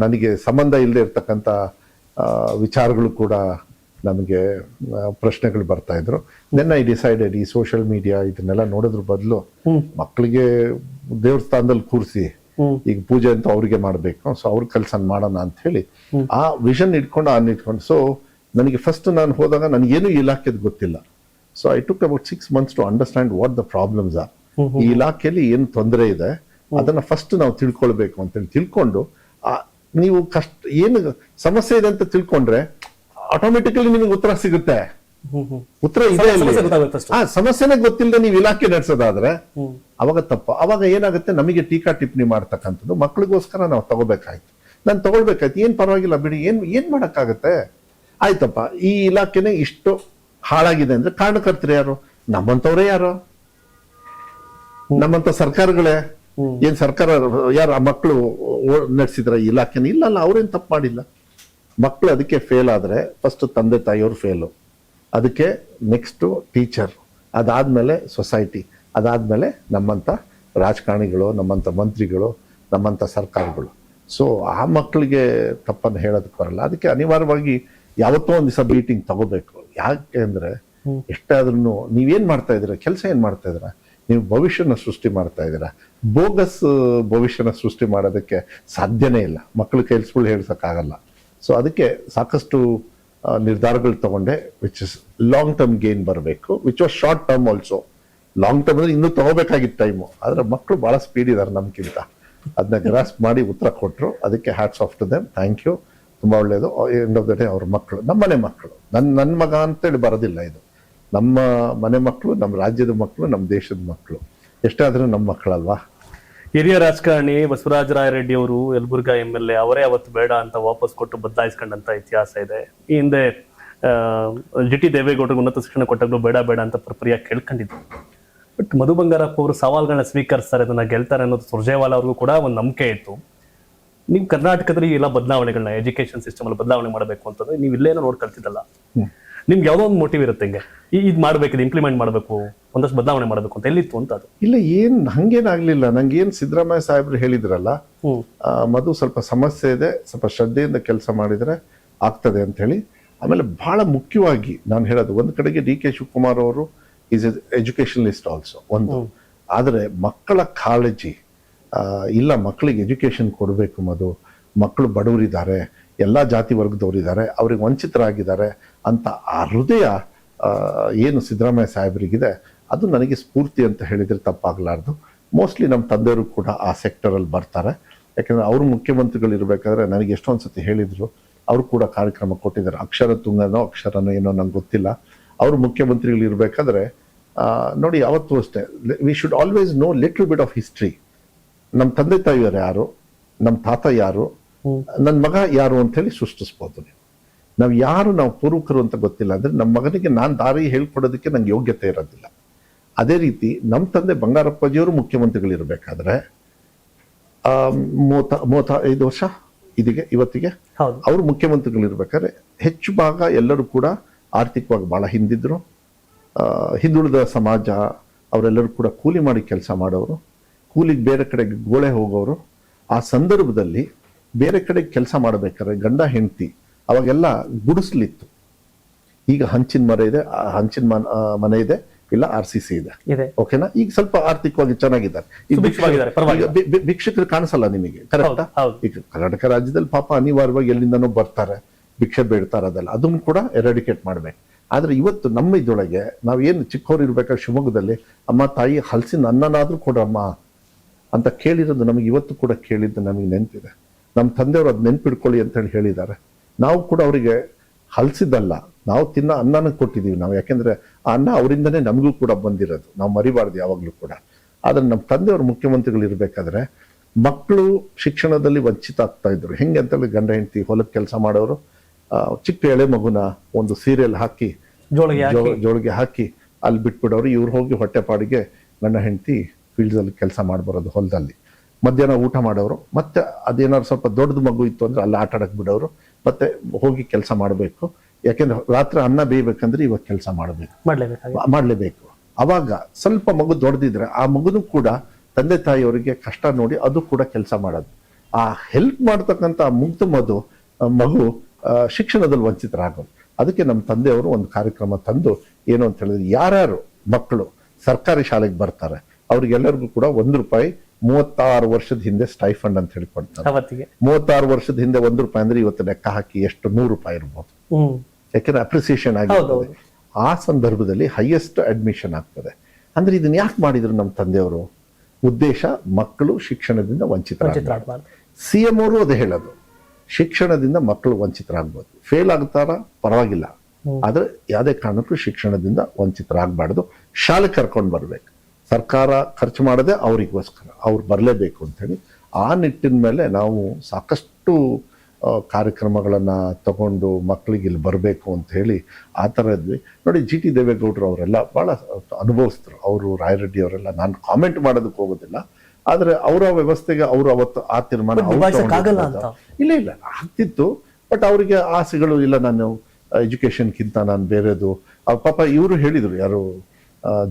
ನನಗೆ ಸಂಬಂಧ ಇಲ್ಲದೆ ಇರ್ತಕ್ಕಂಥ ವಿಚಾರಗಳು ಕೂಡ ನಮಗೆ ಪ್ರಶ್ನೆಗಳು ಬರ್ತಾ ಇದ್ರು. ದೆನ್ ಐ ಡಿಸೈಡೆಡ್ ಈ ಸೋಷಿಯಲ್ ಮೀಡಿಯಾ ಇದನ್ನೆಲ್ಲ ನೋಡೋದ್ರ ಬದಲು ಮಕ್ಕಳಿಗೆ ದೇವ್ರ ಸ್ಥಾನದಲ್ಲಿ ಕೂರಿಸಿ ಈಗ ಪೂಜೆ ಅಂತ ಅವ್ರಿಗೆ ಮಾಡ್ಬೇಕು, ಸೊ ಅವ್ರ ಕೆಲಸ ಮಾಡೋಣ ಅಂತ ಹೇಳಿ ಆ ವಿಷನ್ ಇಟ್ಕೊಂಡು ಸೊ ನನಗೆ ಫಸ್ಟ್ ನಾನು ಹೋದಾಗ ನನಗೇನು ಇಲಾಖೆದು ಗೊತ್ತಿಲ್ಲ. So I took about 6 months to understand what the problems are. ಈ ಇಲಾಖೆಯಲ್ಲಿ ಏನು ತೊಂದರೆ ಇದೆ ಅದನ್ನ ಫಸ್ಟ್ ನಾವು ತಿಳ್ಕೊಳ್ಬೇಕು ಅಂತೇಳಿ ತಿಳ್ಕೊಂಡು, ನೀವು ಏನು ಸಮಸ್ಯೆ ಇದೆ ಅಂತ ತಿಳ್ಕೊಂಡ್ರೆ ಆಟೋಮೆಟಿಕಲಿ ನಿಮಗೆ ಉತ್ತರ ಸಿಗುತ್ತೆ. ಉತ್ತರ ಇದೆ, ಸಮಸ್ಯೆನೇ ಗೊತ್ತಿಲ್ಲದೆ ನೀವು ಇಲಾಖೆ ನಡೆಸೋದಾದ್ರೆ ಅವಾಗ ತಪ್ಪು. ಅವಾಗ ಏನಾಗುತ್ತೆ, ನಮಗೆ ಟೀಕಾ ಟಿಪ್ಪಣಿ ಮಾಡ್ತಕ್ಕಂಥದ್ದು ಮಕ್ಕಳಿಗೋಸ್ಕರ ನಾವು ತಗೋಬೇಕಾಯ್ತು. ನಾನು ತಗೊಳ್ಬೇಕಾಯ್ತು, ಏನ್ ಪರವಾಗಿಲ್ಲ ಬಿಡಿ, ಏನ್ ಮಾಡಕ್ಕಾಗತ್ತೆ, ಆಯ್ತಪ್ಪ ಈ ಇಲಾಖೆನೆ ಇಷ್ಟು ಹಾಳಾಗಿದೆ ಅಂದ್ರೆ ಕಾರಣಕರ್ತರು ಯಾರು? ನಮ್ಮಂತವ್ರೇ ಯಾರು? ನಮ್ಮಂತ ಸರ್ಕಾರಗಳೇ. ಏನ್ ಸರ್ಕಾರ ಯಾರು ಆ ಮಕ್ಕಳು ನಡೆಸಿದ್ರ ಇಲಾಖೆನ? ಇಲ್ಲ, ಅವ್ರೇನ್ ತಪ್ಪು ಮಾಡಿಲ್ಲ. ಮಕ್ಕಳು ಅದಕ್ಕೆ ಫೇಲ್ ಆದ್ರೆ ಫಸ್ಟ್ ತಂದೆ ತಾಯಿಯವ್ರು ಫೇಲು, ಅದಕ್ಕೆ ನೆಕ್ಸ್ಟ್ ಟೀಚರ್, ಅದಾದ್ಮೇಲೆ ಸೊಸೈಟಿ, ಅದಾದ್ಮೇಲೆ ನಮ್ಮಂತ ರಾಜಕಾರಣಿಗಳು, ನಮ್ಮಂತ ಮಂತ್ರಿಗಳು, ನಮ್ಮಂತ ಸರ್ಕಾರಗಳು. ಸೊ ಆ ಮಕ್ಕಳಿಗೆ ತಪ್ಪನ್ನು ಹೇಳೋದಕ್ಕೆ ಬರಲ್ಲ. ಅದಕ್ಕೆ ಅನಿವಾರ್ಯವಾಗಿ ಯಾವತ್ತೋ ಒಂದು ದಿವಸ ಮೀಟಿಂಗ್ ತಗೋಬೇಕು. ಯಾಕೆ ಅಂದ್ರೆ ಎಷ್ಟಾದ್ರೂ ನೀವೇನ್ ಮಾಡ್ತಾ ಇದ್ದೀರಾ, ಕೆಲಸ ಏನ್ ಮಾಡ್ತಾ ಇದ್ದೀರಾ, ನೀವು ಭವಿಷ್ಯನ ಸೃಷ್ಟಿ ಮಾಡ್ತಾ ಇದ್ದೀರಾ. ಬೋಗಸ್ ಭವಿಷ್ಯನ ಸೃಷ್ಟಿ ಮಾಡೋದಕ್ಕೆ ಸಾಧ್ಯನೇ ಇಲ್ಲ, ಮಕ್ಕಳ ಕೈಲಿ ಸುಳ್ಳು ಹೇಳ್ಸಕ್ಕಾಗಲ್ಲ. ಸೊ ಅದಕ್ಕೆ ಸಾಕಷ್ಟು ನಿರ್ಧಾರಗಳು ತಗೊಂಡೆ, which is long term gain ಬರಬೇಕು, which was short term also. Long term ಅಂದ್ರೆ ಇನ್ನೂ ತಗೋಬೇಕಾಗಿತ್ತು ಟೈಮು, ಆದ್ರೆ ಮಕ್ಕಳು ಬಹಳ ಸ್ಪೀಡ್ ಇದ್ದಾರೆ ನಮ್ಗಿಂತ. ಅದನ್ನ ಗ್ರಾಸ್ಪ್ ಮಾಡಿ ಉತ್ತರ ಕೊಟ್ಟರು, ಅದಕ್ಕೆ hats off to them, thank you. ತುಂಬಾ ಒಳ್ಳೇದು. ಎಂಡ್ ಆಫ್ ದ ಡೇ ಅವ್ರ ಮಕ್ಕಳು ನಮ್ಮ ಮನೆ ಮಕ್ಕಳು, ನನ್ನ ಮಗ ಅಂತೇಳಿ ಬರೋದಿಲ್ಲ, ಇದು ನಮ್ಮ ಮನೆ ಮಕ್ಕಳು, ನಮ್ಮ ರಾಜ್ಯದ ಮಕ್ಕಳು, ನಮ್ಮ ದೇಶದ ಮಕ್ಕಳು, ಎಷ್ಟಾದ್ರೂ ನಮ್ಮ ಮಕ್ಕಳಲ್ವಾ. ಹಿರಿಯ ರಾಜಕಾರಣಿ ಬಸವರಾಜ ರಾಯರೆಡ್ಡಿ ಅವರು ಯಲಬುರ್ಗಾ MLA ಅವರೇ ಅವತ್ತು ಬೇಡ ಅಂತ ವಾಪಸ್ ಕೊಟ್ಟು ಬದಲಾಯಿಸ್ಕೊಂಡಂತ ಇತಿಹಾಸ ಇದೆ. ಈ ಹಿಂದೆ GT ದೇವೇಗೌಡರಿಗೆ ಉನ್ನತ ಶಿಕ್ಷಣ ಕೊಟ್ಟಾಗಲೂ ಬೇಡ ಬೇಡ ಅಂತ ಪ್ರಪ್ರಿಯ ಕೇಳ್ಕೊಂಡಿದ್ರು. ಬಟ್ ಮಧು ಬಂಗಾರಪ್ಪ ಅವರು ಸವಾಲ್ಗಳನ್ನ ಸ್ವೀಕರಿಸ್ತಾರೆ, ಅದನ್ನ ಗೆಲ್ತಾರೆ ಅನ್ನೋದು ಸುರ್ಜೇವಾಲಾ ಅವ್ರಿಗೂ ಕೂಡ ಒಂದು ನಂಬಿಕೆ ಇತ್ತು. ನೀವು ಕರ್ನಾಟಕದಲ್ಲಿ ಎಲ್ಲ ಬದಲಾವಣೆಗಳನ್ನ, ಎಜುಕೇಶನ್ ಸಿಸ್ಟಮ್ ಅಲ್ಲಿ ಬದಲಾವಣೆ ಮಾಡಬೇಕು ಅಂತಂದ್ರೆ ನೀವು ಇಲ್ಲೇನೋ ನೋಡ್ಕೊಳ್ತಿದ್ದಲ್ಲ, ನಿಮ್ಗೆ ಯಾವ್ದೋ ಒಂದು ಮೋಟಿವ್ ಇರುತ್ತೆ, ಹಿಂಗೆ ಇದು ಮಾಡ್ಬೇಕು, ಇದು ಇಂಪ್ಲಿಮೆಂಟ್ ಮಾಡಬೇಕು, ಒಂದಷ್ಟು ಬದಲಾವಣೆ ಮಾಡಬೇಕು ಅಂತ ಎಲ್ಲಿತ್ತು ಅಂತ ಅದು? ಇಲ್ಲ, ಹಂಗೇನಾಗ್ಲಿಲ್ಲ. ನಂಗೇನ್ ಸಿದ್ದರಾಮಯ್ಯ ಸಾಹೇಬ್ರು ಹೇಳಿದ್ರಲ್ಲ, ಮಧು ಸ್ವಲ್ಪ ಸಮಸ್ಯೆ ಇದೆ, ಸ್ವಲ್ಪ ಶ್ರದ್ಧೆಯಿಂದ ಕೆಲಸ ಮಾಡಿದ್ರೆ ಆಗ್ತದೆ ಅಂತ ಹೇಳಿ. ಆಮೇಲೆ ಬಹಳ ಮುಖ್ಯವಾಗಿ ನಾನು ಹೇಳೋದು, ಒಂದ್ ಕಡೆಗೆ DK ಶಿವಕುಮಾರ್ ಅವರು ಈಸ್ ಎಜುಕೇಶನಲಿಸ್ಟ್ ಆಲ್ಸೋ ಒಂದು, ಆದ್ರೆ ಮಕ್ಕಳ ಕಾಳಜಿ ಇಲ್ಲ, ಮಕ್ಕಳಿಗೆ ಎಜುಕೇಶನ್ ಕೊಡಬೇಕು ಮಧು, ಮಕ್ಕಳು ಬಡವರಿದ್ದಾರೆ, ಎಲ್ಲಾ ಜಾತಿ ವರ್ಗದವರಿದ್ದಾರೆ, ಅವ್ರಿಗೆ ವಂಚಿತರಾಗಿದ್ದಾರೆ ಅಂತ ಆ ಹೃದಯ ಏನು ಸಿದ್ದರಾಮಯ್ಯ ಸಾಹೇಬರಿಗಿದೆ, ಅದು ನನಗೆ ಸ್ಫೂರ್ತಿ ಅಂತ ಹೇಳಿದ್ರೆ ತಪ್ಪಾಗಲಾರ್ದು. ಮೋಸ್ಟ್ಲಿ ನಮ್ಮ ತಂದೆಯವರು ಕೂಡ ಆ ಸೆಕ್ಟರಲ್ಲಿ ಬರ್ತಾರೆ, ಯಾಕಂದ್ರೆ ಅವರು ಮುಖ್ಯಮಂತ್ರಿಗಳು ಇರಬೇಕಾದ್ರೆ ನನಗೆ ಎಷ್ಟೊಂದು ಸತಿ ಹೇಳಿದ್ರು, ಅವರು ಕೂಡ ಕಾರ್ಯಕ್ರಮ ಕೊಟ್ಟಿದ್ದಾರೆ, ಅಕ್ಷರ ತುಂಗನೋ ಅಕ್ಷರನೋ ಏನೋ ನಂಗೆ ಗೊತ್ತಿಲ್ಲ. ಅವರು ಮುಖ್ಯಮಂತ್ರಿಗಳು ಇರಬೇಕಾದ್ರೆ ನೋಡಿ, ಯಾವತ್ತೂ ಅಷ್ಟೇ we should always know little bit of history. ನಮ್ಮ ತಂದೆ ತಾಯಿಯವರು ಯಾರು, ನಮ್ಮ ತಾತ ಯಾರು, ನನ್ನ ಮಗ ಯಾರು ಅಂತ ಹೇಳಿ ಸೃಷ್ಟಿಸ್ಬೋದು. ನಾವು ಪೂರ್ವಕರು ಅಂತ ಗೊತ್ತಿಲ್ಲ ಅಂದ್ರೆ ನಮ್ಮ ಮಗನಿಗೆ ನಾನು ದಾರಿ ಹೇಳ್ಕೊಡೋದಕ್ಕೆ ನಂಗೆ ಯೋಗ್ಯತೆ ಇರೋದಿಲ್ಲ. ಅದೇ ರೀತಿ ನಮ್ಮ ತಂದೆ ಬಂಗಾರಪ್ಪಾಜಿಯವರು ಮುಖ್ಯಮಂತ್ರಿಗಳಿರ್ಬೇಕಾದ್ರೆ 35 ವರ್ಷ ಇವತ್ತಿಗೆ ಅವರು ಮುಖ್ಯಮಂತ್ರಿಗಳಿರ್ಬೇಕಾದ್ರೆ ಹೆಚ್ಚು ಭಾಗ ಎಲ್ಲರೂ ಕೂಡ ಆರ್ಥಿಕವಾಗಿ ಬಹಳ ಹಿಂದಿದ್ರು. ಹಿಂದುಳಿದ ಸಮಾಜ ಅವರೆಲ್ಲರೂ ಕೂಡ ಕೂಲಿ ಮಾಡಿ ಕೆಲಸ ಮಾಡೋರು, ಕೂಲಿಗೆ ಬೇರೆ ಕಡೆಗೆ ಗೋಳೆ ಹೋಗೋರು. ಆ ಸಂದರ್ಭದಲ್ಲಿ ಬೇರೆ ಕಡೆ ಕೆಲಸ ಮಾಡಬೇಕಾದ್ರೆ ಗಂಡ ಹೆಂಡತಿ ಅವಾಗೆಲ್ಲ ಗುಡಿಸ್ಲಿತ್ತು. ಈಗ ಹಂಚಿನ ಮನೆ ಇದೆ, ಇಲ್ಲ RCC ಇದೆ, ಓಕೆನಾ? ಈಗ ಸ್ವಲ್ಪ ಆರ್ಥಿಕವಾಗಿ ಚೆನ್ನಾಗಿದ್ದಾರೆ, ಭಿಕ್ಷಕರು ಕಾಣಿಸಲ್ಲ ನಿಮಗೆ, ಕರೆಕ್ಟಾ? ಈಗ ಕರ್ನಾಟಕ ರಾಜ್ಯದಲ್ಲಿ ಪಾಪ ಅನಿವಾರ್ಯವಾಗಿ ಎಲ್ಲಿಂದನೋ ಬರ್ತಾರೆ, ಭಿಕ್ಷೆ ಬೇಡ್ತಾರೆ, ಅದನ್ನು ಕೂಡ ಎರಾಡಿಕೇಟ್ ಮಾಡ್ಬೇಕು. ಆದ್ರೆ ಇವತ್ತು ನಮ್ಮ ಇದರೊಳಗೆ ನಾವೇನು ಚಿಕ್ಕವ್ರು ಇರ್ಬೇಕಾದ್ರೆ ಶಿವಮೊಗ್ಗದಲ್ಲಿ ಅಮ್ಮ ತಾಯಿ ಹಲಸಿನ ಅನ್ನನಾದ್ರೂ ಕೊಡಮ್ಮ ಅಂತ ಕೇಳಿರೋದು ನಮಗೆ ಇವತ್ತು ಕೂಡ ಕೇಳಿದ್ದು ನಮಗೆ ನೆನಪಿದೆ. ನಮ್ಮ ತಂದೆಯವರು ಅದು ನೆನ್ಪಿಡ್ಕೊಳ್ಳಿ ಅಂತ ಹೇಳಿದ್ದಾರೆ. ನಾವು ಕೂಡ ಅವರಿಗೆ ಹಲಸಿದ್ದಲ್ಲ, ನಾವು ತಿನ್ನೋ ಅನ್ನನ ಕೊಟ್ಟಿದ್ದೀವಿ ನಾವು, ಯಾಕೆಂದ್ರೆ ಆ ಅನ್ನ ಅವರಿಂದನೇ ನಮಗೂ ಕೂಡ ಬಂದಿರೋದು, ನಾವು ಮರಿಬಾರ್ದು ಯಾವಾಗಲೂ ಕೂಡ. ಆದ್ರೆ ನಮ್ಮ ತಂದೆಯವರು ಮುಖ್ಯಮಂತ್ರಿಗಳು ಇರ್ಬೇಕಾದ್ರೆ ಮಕ್ಕಳು ಶಿಕ್ಷಣದಲ್ಲಿ ವಂಚಿತ ಆಗ್ತಾ ಇದ್ರು. ಹೆಂಗೆ ಅಂತೇಳಿ ಗಂಡ ಹೆಂಡತಿ ಹೊಲಕ್ಕೆ ಕೆಲಸ ಮಾಡೋರು, ಚಿಕ್ಕ ಎಳೆ ಮಗುನ ಒಂದು ಸೀರಿಯಲ್ ಹಾಕಿ ಜೋಳಿಗೆ ಹಾಕಿ ಅಲ್ಲಿ ಬಿಟ್ಬಿಡೋರು, ಇವ್ರು ಹೋಗಿ ಹೊಟ್ಟೆಪಾಡಿಗೆ ಗಂಡ ಹೆಂಡತಿ ಫೀಲ್ಡ್ಸ್ ಅಲ್ಲಿ ಕೆಲಸ ಮಾಡ್ಬರೋದು ಹೊಲದಲ್ಲಿ. ಮಧ್ಯಾಹ್ನ ಊಟ ಮಾಡೋರು, ಮತ್ತೆ ಅದೇನಾದ್ರು ಸ್ವಲ್ಪ ದೊಡ್ಡದು ಮಗು ಇತ್ತು ಅಂದ್ರೆ ಅಲ್ಲಿ ಆಟ ಆಡಕ್ ಬಿಡೋರು, ಮತ್ತೆ ಹೋಗಿ ಕೆಲಸ ಮಾಡಬೇಕು. ಯಾಕೆಂದ್ರೆ ರಾತ್ರಿ ಅನ್ನ ಬೇಯಬೇಕಂದ್ರೆ ಇವಾಗ ಕೆಲಸ ಮಾಡ್ಲೇಬೇಕು. ಅವಾಗ ಸ್ವಲ್ಪ ಮಗು ದೊಡ್ಡದಿದ್ರೆ ಆ ಮಗುನು ಕೂಡ ತಂದೆ ತಾಯಿಯವರಿಗೆ ಕಷ್ಟ ನೋಡಿ ಅದು ಕೂಡ ಕೆಲಸ ಮಾಡೋದು. ಆ ಹೆಲ್ಪ್ ಮಾಡ್ತಕ್ಕಂಥ ಮುಗ್ಧ ಮಗು ಶಿಕ್ಷಣದಲ್ಲಿ ವಂಚಿತರಾಗೋದು. ಅದಕ್ಕೆ ನಮ್ಮ ತಂದೆಯವರು ಒಂದು ಕಾರ್ಯಕ್ರಮ ತಂದು ಏನು ಅಂತ ಹೇಳಿದ್ರೆ, ಯಾರ್ಯಾರು ಮಕ್ಕಳು ಸರ್ಕಾರಿ ಶಾಲೆಗೆ ಬರ್ತಾರೆ ಅವ್ರಿಗೆಲ್ಲರಿಗೂ ಕೂಡ ₹1 36 ವರ್ಷದ ಹಿಂದೆ ಸ್ಟೈಫಂಡ್ ಅಂತ ಹೇಳಿ ಕೊಡ್ತಾರೆ. 36 ವರ್ಷದ ಹಿಂದೆ ₹1 ಅಂದ್ರೆ ಇವತ್ತು ಲೆಕ್ಕ ಹಾಕಿ ಎಷ್ಟು ₹100 ಇರ್ಬೋದು, ಯಾಕೆಂದ್ರೆ ಅಪ್ರಿಸಿಯೇಷನ್ ಆಗಿರ್ತದೆ. ಆ ಸಂದರ್ಭದಲ್ಲಿ ಹೈಯೆಸ್ಟ್ ಅಡ್ಮಿಷನ್ ಆಗ್ತದೆ. ಅಂದ್ರೆ ಇದನ್ನ ಯಾಕೆ ಮಾಡಿದ್ರು ನಮ್ಮ ತಂದೆಯವರು? ಉದ್ದೇಶ ಮಕ್ಕಳು ಶಿಕ್ಷಣದಿಂದ ವಂಚಿತರಾಗಬಾರ್ದು. CM ಅವರು ಅದೇ ಹೇಳೋದು, ಶಿಕ್ಷಣದಿಂದ ಮಕ್ಕಳು ವಂಚಿತರಾಗ್ಬೋದು. ಫೇಲ್ ಆಗ್ತಾರ ಪರವಾಗಿಲ್ಲ, ಆದ್ರೆ ಯಾವುದೇ ಕಾರಣಕ್ಕೂ ಶಿಕ್ಷಣದಿಂದ ವಂಚಿತರಾಗಬಾರ್ದು. ಶಾಲೆ ಕರ್ಕೊಂಡು ಬರ್ಬೇಕು, ಸರ್ಕಾರ ಖರ್ಚು ಮಾಡದೆ ಅವರಿಗೋಸ್ಕರ ಅವ್ರು ಬರಲೇಬೇಕು ಅಂತ ಹೇಳಿ ಆ ನಿಟ್ಟಿನ ಮೇಲೆ ನಾವು ಸಾಕಷ್ಟು ಕಾರ್ಯಕ್ರಮಗಳನ್ನ ತಗೊಂಡು ಮಕ್ಕಳಿಗೆ ಇಲ್ಲಿ ಬರಬೇಕು ಅಂತ ಹೇಳಿ ಆ ಥರ ಇದ್ವಿ. ನೋಡಿ, GT ದೇವೇಗೌಡರು ಅವರೆಲ್ಲ ಬಹಳ ಅನುಭವಿಸಿದ್ರು. ಅವರು ರಾಯರೆಡ್ಡಿ ಅವರೆಲ್ಲ, ನಾನು ಕಾಮೆಂಟ್ ಮಾಡೋದಕ್ಕೆ ಹೋಗೋದಿಲ್ಲ, ಆದ್ರೆ ಅವರ ವ್ಯವಸ್ಥೆಗೆ ಅವರು ಅವತ್ತು ಆ ತೀರ್ಮಾನ ಇಲ್ಲ ಆಗ್ತಿತ್ತು. ಬಟ್ ಅವರಿಗೆ ಆಸೆಗಳು ಇಲ್ಲ, ನಾನು ಎಜುಕೇಶನ್ಗಿಂತ ನಾನು ಬೇರೆದು. ಪಾಪ ಇವರು ಹೇಳಿದ್ರು, ಯಾರು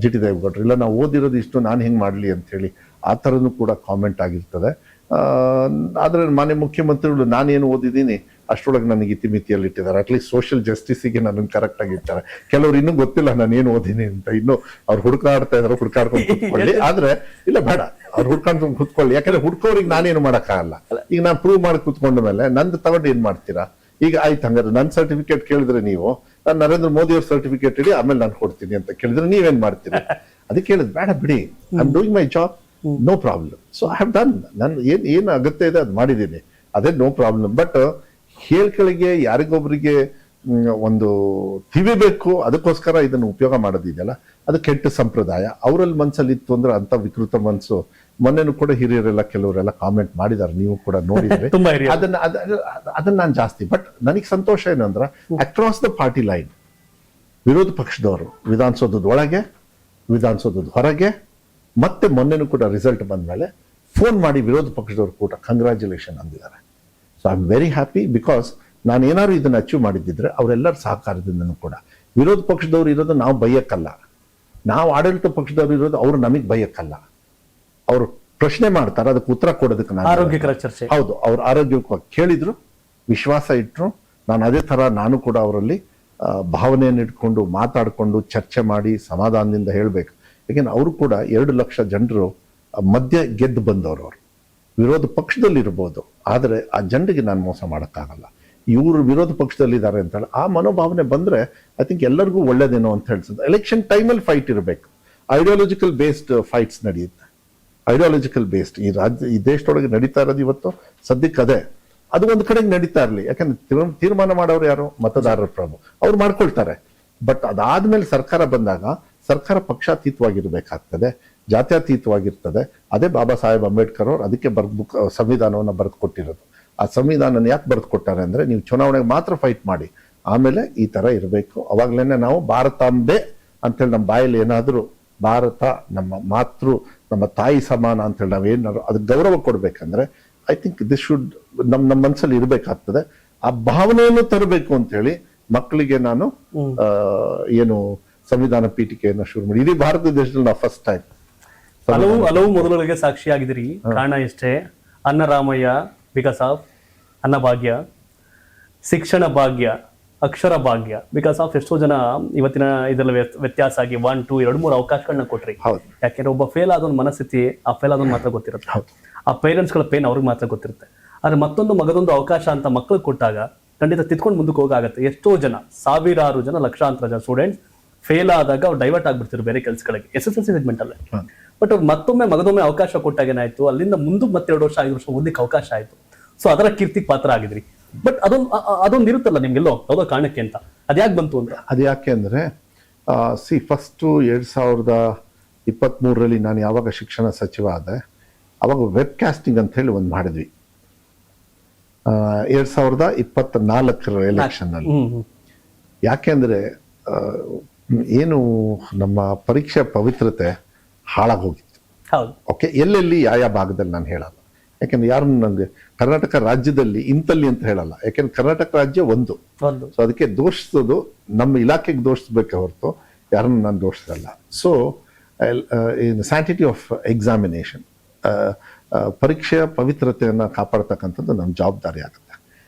GT ದೇವೇಗೌಡರು, ಇಲ್ಲ ನಾವು ಓದಿರೋದು ಇಷ್ಟು, ನಾನು ಹೆಂಗೆ ಮಾಡಲಿ ಅಂತ ಹೇಳಿ ಆ ಥರನೂ ಕೂಡ ಕಾಮೆಂಟ್ ಆಗಿರ್ತದೆ. ಆದರೆ ಮಾನ್ಯ ಮುಖ್ಯಮಂತ್ರಿಗಳು ನಾನೇನು ಓದಿದ್ದೀನಿ ಅಷ್ಟರೊಳಗೆ ನನಗೆ ಇತಿಮಿತಿಯಲ್ಲಿ ಇಟ್ಟಿದ್ದಾರೆ. ಅಟ್ಲೀಸ್ಟ್ ಸೋಷಿಯಲ್ ಜಸ್ಟಿಸಿಗೆ ನನಗೆ ಕರೆಕ್ಟ್ ಆಗಿರ್ತಾರೆ. ಕೆಲವ್ರು ಇನ್ನೂ ಗೊತ್ತಿಲ್ಲ ನಾನು ಏನು ಓದಿನಿ ಅಂತ, ಇನ್ನೂ ಅವ್ರು ಹುಡುಕಾಡ್ತಾ ಇದಾರೆ, ಹುಡುಕಾಡ್ಕೊಂಡು ಕೂತ್ಕೊಳ್ಳಿ. ಆದ್ರೆ ಇಲ್ಲ ಬೇಡ, ಅವ್ರು ಹುಡ್ಕೊಂಡು ಕೂತ್ಕೊಳ್ಳಿ. ಯಾಕಂದ್ರೆ ಹುಡ್ಕೋರಿಗೆ ನಾನೇನು ಮಾಡೋಕ್ಕಾಗಲ್ಲ. ಈಗ ನಾನು ಪ್ರೂವ್ ಮಾಡಿ ಕೂತ್ಕೊಂಡ ಮೇಲೆ ನಂದು ತಗೊಂಡು ಏನ್ ಮಾಡ್ತೀರಾ? ಈಗ ಆಯ್ತು, ಹಂಗಾದ್ರೆ ನನ್ನ ಸರ್ಟಿಫಿಕೇಟ್ ಕೇಳಿದ್ರೆ ನೀವು, ನಾನು ನರೇಂದ್ರ ಮೋದಿ ಅವ್ರ ಸರ್ಟಿಫಿಕೇಟ್ ಇಡಿ ಆಮೇಲೆ ನಾನು ಕೊಡ್ತೀನಿ ಅಂತ ಕೇಳಿದ್ರೆ ನೀವೇನ್ ಮಾಡ್ತೀರಿ? ಅದಕ್ಕೆ ಹೇಳಿದ್ ಬೇಡ ಬಿಡಿ, I am doing my job, no problem. So I have done, ನಾನು ಏನು ಅಗತ್ಯ ಇದೆ ಅದು ಮಾಡಿದ್ದೀನಿ, ಅದೇ ನೋ ಪ್ರಾಬ್ಲಮ್. ಬಟ್ ಹೇಳ್ಗಳಿಗೆ ಯಾರಿಗೊಬ್ಬರಿಗೆ ಒಂದು ತಿವಿಬೇಕು, ಅದಕ್ಕೋಸ್ಕರ ಇದನ್ನು ಉಪಯೋಗ ಮಾಡೋದಿದೆಯಲ್ಲ, ಅದು ಕೆಟ್ಟ ಸಂಪ್ರದಾಯ. ಅವರಲ್ಲಿ ಮನ್ಸಲ್ಲಿ ಇತ್ತು ಅಂದ್ರೆ ಅಂತ ವಿಕೃತ ಮನಸ್ಸು. ಮೊನ್ನೆನೂ ಕೂಡ ಹಿರಿಯರೆಲ್ಲ ಕೆಲವರೆಲ್ಲ ಕಾಮೆಂಟ್ ಮಾಡಿದ್ದಾರೆ, ನೀವು ಕೂಡ ನೋಡಿದ್ರೆ. ಅದನ್ನ ನಾನು ಜಾಸ್ತಿ. ಬಟ್ ನನಗೆ ಸಂತೋಷ ಏನಂದ್ರೆ ಅಕ್ರಾಸ್ ದ ಪಾರ್ಟಿ ಲೈನ್ ವಿರೋಧ ಪಕ್ಷದವರು ವಿಧಾನಸೌಧದ ಒಳಗೆ, ವಿಧಾನಸೌಧದ ಹೊರಗೆ, ಮತ್ತೆ ಮೊನ್ನೆನೂ ಕೂಡ ರಿಸಲ್ಟ್ ಬಂದ್ಮೇಲೆ ಫೋನ್ ಮಾಡಿ ವಿರೋಧ ಪಕ್ಷದವರು ಕೂಡ ಕಂಗ್ರ್ಯಾಚುಲೇಷನ್ ಅಂದಿದ್ದಾರೆ. So I am very happy. Because ನಾನು ಏನಾದ್ರು ಇದನ್ನು ಅಚೀವ್ ಮಾಡಿದ್ದಿದ್ರೆ ಅವರೆಲ್ಲರ ಸಹಕಾರದಿಂದನೂ ಕೂಡ. ವಿರೋಧ ಪಕ್ಷದವ್ರು ಇರೋದು ನಾವು ಬೈಯಕ್ಕಲ್ಲ, ನಾವು ಆಡಳಿತ ಪಕ್ಷದವ್ರು ಇರೋದು ಅವರು ನಮಗೆ ಬೈಯಕ್ಕಲ್ಲ. ಅವರು ಪ್ರಶ್ನೆ ಮಾಡ್ತಾರೆ, ಅದಕ್ಕೆ ಉತ್ತರ ಕೊಡೋದಕ್ಕೆ ನಾನು ಆರೋಗ್ಯಕರ ಚರ್ಚೆ. ಹೌದು, ಅವ್ರು ಆರೋಗ್ಯವಾಗಿ ಕೇಳಿದ್ರು, ವಿಶ್ವಾಸ ಇಟ್ಟರು. ನಾನು ಅದೇ ತರ ನಾನು ಕೂಡ ಅವರಲ್ಲಿ ಭಾವನೆಯನ್ನು ಇಟ್ಕೊಂಡು ಮಾತಾಡಿಕೊಂಡು ಚರ್ಚೆ ಮಾಡಿ ಸಮಾಧಾನದಿಂದ ಹೇಳಬೇಕು. ಯಾಕೆಂದ್ರೆ ಅವರು ಕೂಡ 2 ಲಕ್ಷ ಜನರು ಮಧ್ಯೆ ಗೆದ್ದು ಬಂದವರು. ಅವರು ವಿರೋಧ ಪಕ್ಷದಲ್ಲಿ ಇರ್ಬೋದು, ಆದರೆ ಆ ಜನರಿಗೆ ನಾನು ಮೋಸ ಮಾಡೋಕ್ಕಾಗಲ್ಲ. ಇವರು ವಿರೋಧ ಪಕ್ಷದಲ್ಲಿದ್ದಾರೆ ಅಂತ ಹೇಳಿ ಆ ಮನೋಭಾವನೆ ಬಂದ್ರೆ ಐ ಥಿಂಕ್ ಎಲ್ಲರಿಗೂ ಒಳ್ಳೇದೇನೋ ಅಂತ ಹೇಳ್ತದೆ. ಎಲೆಕ್ಷನ್ ಟೈಮಲ್ಲಿ ಫೈಟ್ ಇರಬೇಕು, ಐಡಿಯಾಲಜಿಕಲ್ ಬೇಸ್ಡ್ ಫೈಟ್ಸ್ ನಡೆಯುತ್ತೆ. ಐಡಿಯಾಲಜಿಕಲ್ ಬೇಸ್ಡ್ ಈ ದೇಶದೊಳಗೆ ನಡೀತಾ ಇರೋದು ಇವತ್ತು ಸದ್ಯಕ್ಕೆ ಅದೇ. ಅದು ಒಂದು ಕಡೆಗೆ ನಡೀತಾ ಇರಲಿ, ಯಾಕಂದ್ರೆ ತೀರ್ಮಾನ ಮಾಡೋರು ಯಾರು? ಮತದಾರರ ಪ್ರಭು, ಅವ್ರು ಮಾಡ್ಕೊಳ್ತಾರೆ. ಬಟ್ ಅದಾದ್ಮೇಲೆ ಸರ್ಕಾರ ಬಂದಾಗ ಸರ್ಕಾರ ಪಕ್ಷಾತೀತವಾಗಿರ್ಬೇಕಾಗ್ತದೆ, ಜಾತ್ಯತೀತವಾಗಿರ್ತದೆ. ಅದೇ ಬಾಬಾ ಸಾಹೇಬ್ ಅಂಬೇಡ್ಕರ್ ಅವರು ಅದಕ್ಕೆ ಸಂವಿಧಾನವನ್ನು ಬರೆದು ಕೊಟ್ಟಿರೋದು. ಆ ಸಂವಿಧಾನ ಯಾಕೆ ಬರೆದು ಕೊಟ್ಟಾರೆ ಅಂದ್ರೆ, ನೀವು ಚುನಾವಣೆಗೆ ಮಾತ್ರ ಫೈಟ್ ಮಾಡಿ, ಆಮೇಲೆ ಈ ತರ ಇರಬೇಕು. ಅವಾಗ್ಲೇನೆ ನಾವು ಭಾರತಾಂಬೆ ಅಂತೇಳಿ ನಮ್ಮ ಬಾಯಲ್ಲಿ ಏನಾದರೂ ಭಾರತ ನಮ್ಮ ಮಾತೃ, ನಮ್ಮ ತಾಯಿ ಸಮಾನ ಅಂತೇಳಿ ನಾವೇನಾದ್ರು ಅದಕ್ಕೆ ಗೌರವ ಕೊಡ್ಬೇಕಂದ್ರೆ ಐ ಥಿಂಕ್ ದಿಸ್ ಶುಡ್ ನಮ್ಮ ಮನಸ್ಸಲ್ಲಿ ಇರಬೇಕಾಗ್ತದೆ. ಆ ಭಾವನೆಯನ್ನು ತರಬೇಕು ಅಂತ ಹೇಳಿ ಮಕ್ಕಳಿಗೆ ನಾನು ಏನು ಸಂವಿಧಾನ ಪೀಠಿಕೆಯನ್ನು ಶುರು ಮಾಡಿ. ಇಡೀ ಭಾರತ ದೇಶದಲ್ಲಿ ನಾವು ಫಸ್ಟ್ ಟೈಮ್ ಹಲವು ಮೊದಲುಗಳಿಗೆ ಸಾಕ್ಷಿಯಾಗಿದ್ದೀರಿ. ಕಾರಣ ಇಷ್ಟೇ, ಅನ್ನರಾಮಯ್ಯ ಬಿಕಾಸ್ ಆಫ್ ಅನ್ನಭಾಗ್ಯ, ಶಿಕ್ಷಣ ಭಾಗ್ಯ, ಅಕ್ಷರ ಭಾಗ್ಯ ಬಿಕಾಸ್ ಆಫ್ ಎಷ್ಟೋ ಜನ ಇವತ್ತಿನ ಇದರಲ್ಲಿ ವ್ಯತ್ಯಾಸ ಆಗಿ 1, 2, 2, 3 ಅವಕಾಶಗಳನ್ನ ಕೊಟ್ರಿ. ಯಾಕೆಂದ್ರೆ ಒಬ್ಬ ಫೇಲ್ ಆದೊಂದು ಮನಸ್ಥಿತಿ ಆ ಫೇಲ್ ಆದೊಂದು ಮಾತ್ರ ಗೊತ್ತಿರುತ್ತೆ, ಆ ಪೇರೆಂಟ್ಸ್ಗಳ ಪೇನ್ ಅವ್ರಿಗೆ ಮಾತ್ರ ಗೊತ್ತಿರುತ್ತೆ. ಆದ್ರೆ ಮತ್ತೊಂದು ಮಗದೊಂದು ಅವಕಾಶ ಅಂತ ಮಕ್ಕಳಿಗೆ ಕೊಟ್ಟಾಗ ಖಂಡಿತ ತಿತ್ಕೊಂಡು ಮುಂದಕ್ಕೆ ಹೋಗಾಗತ್ತೆ. ಎಷ್ಟೋ ಜನ, ಸಾವಿರಾರು ಜನ, ಲಕ್ಷಾಂತರ ಜನ ಸ್ಟೂಡೆಂಟ್ಸ್ ಫೇಲ್ ಆದಾಗ ಅವ್ರು ಡೈವರ್ಟ್ ಆಗ್ಬಿಡ್ತಿರು ಬೇರೆ ಕೆಲಸಗಳಿಗೆ, SSLC ಸೆಗ್ಮೆಂಟ್ ಅಲ್ಲೇ. ಬಟ್ ಅವ್ರು ಮಗದೊಮ್ಮೆ ಅವಕಾಶ ಕೊಟ್ಟಾಗ ಏನಾಯ್ತು, ಅಲ್ಲಿಂದ ಮುಂದೆ ಮತ್ತೆ 2 ವರ್ಷ 5 ವರ್ಷ ಓದಲಿಕ್ಕೆ ಅವಕಾಶ ಆಯ್ತು. ಸೊ ಅದರ ಕೀರ್ತಿಗೆ ಪಾತ್ರ ಆಗಿದ್ರಿ. ಬಟ್ ಅದೊಂದು ಇರುತ್ತಲ್ಲ ನಿಮ್ಗೆಲ್ಲೋ ಯಾವುದೋ ಕಾರಣಕ್ಕೆ ಅಂತ, ಅದ್ಯಾಕೆ ಬಂತು ಅಂತ? ಅದ್ಯಾಕೆ ಅಂದ್ರೆ ಫಸ್ಟ್ 2023 ನಾನು ಯಾವಾಗ ಶಿಕ್ಷಣ ಸಚಿವ ಆದೆ, ಅವಾಗ ವೆಬ್ ಕಾಸ್ಟಿಂಗ್ ಅಂತ ಹೇಳಿ ಒಂದು ಮಾಡಿದ್ವಿ. 2024 ಎಲೆಕ್ಷನ್ ಅಲ್ಲಿ. ಯಾಕೆಂದ್ರೆ ಏನು ನಮ್ಮ ಪರೀಕ್ಷೆ ಪವಿತ್ರತೆ ಹಾಳಾಗೋಗಿತ್ತು. ಓಕೆ, ಎಲ್ಲೆಲ್ಲಿ ಯಾವ ಭಾಗದಲ್ಲಿ ನಾನು ಹೇಳಲ್ಲ, ಯಾಕೆಂದ್ರೆ ಯಾರು ನಂಗೆ ಕರ್ನಾಟಕ ರಾಜ್ಯದಲ್ಲಿ ಇಂತಲ್ಲಿ ಅಂತ ಹೇಳಲ್ಲ. ಯಾಕೆಂದ್ರೆ ಕರ್ನಾಟಕ ರಾಜ್ಯ ಒಂದು, ಸೊ ಅದಕ್ಕೆ ದೋಷಿಸೋದು ನಮ್ಮ ಇಲಾಖೆಗೆ ದೋಷಿಸ್ಬೇಕೆ ಹೊರತು ಯಾರನ್ನು ನಾನು ದೋಷಿಸಲ್ಲ. ಸೊ ಸ್ಯಾಂಟಿಟಿ ಆಫ್ ಎಕ್ಸಾಮಿನೇಷನ್, ಪರೀಕ್ಷೆಯ ಪವಿತ್ರತೆಯನ್ನು ಕಾಪಾಡ್ತಕ್ಕಂಥದ್ದು ನಮ್ಮ ಜವಾಬ್ದಾರಿ ಆಗುತ್ತೆ.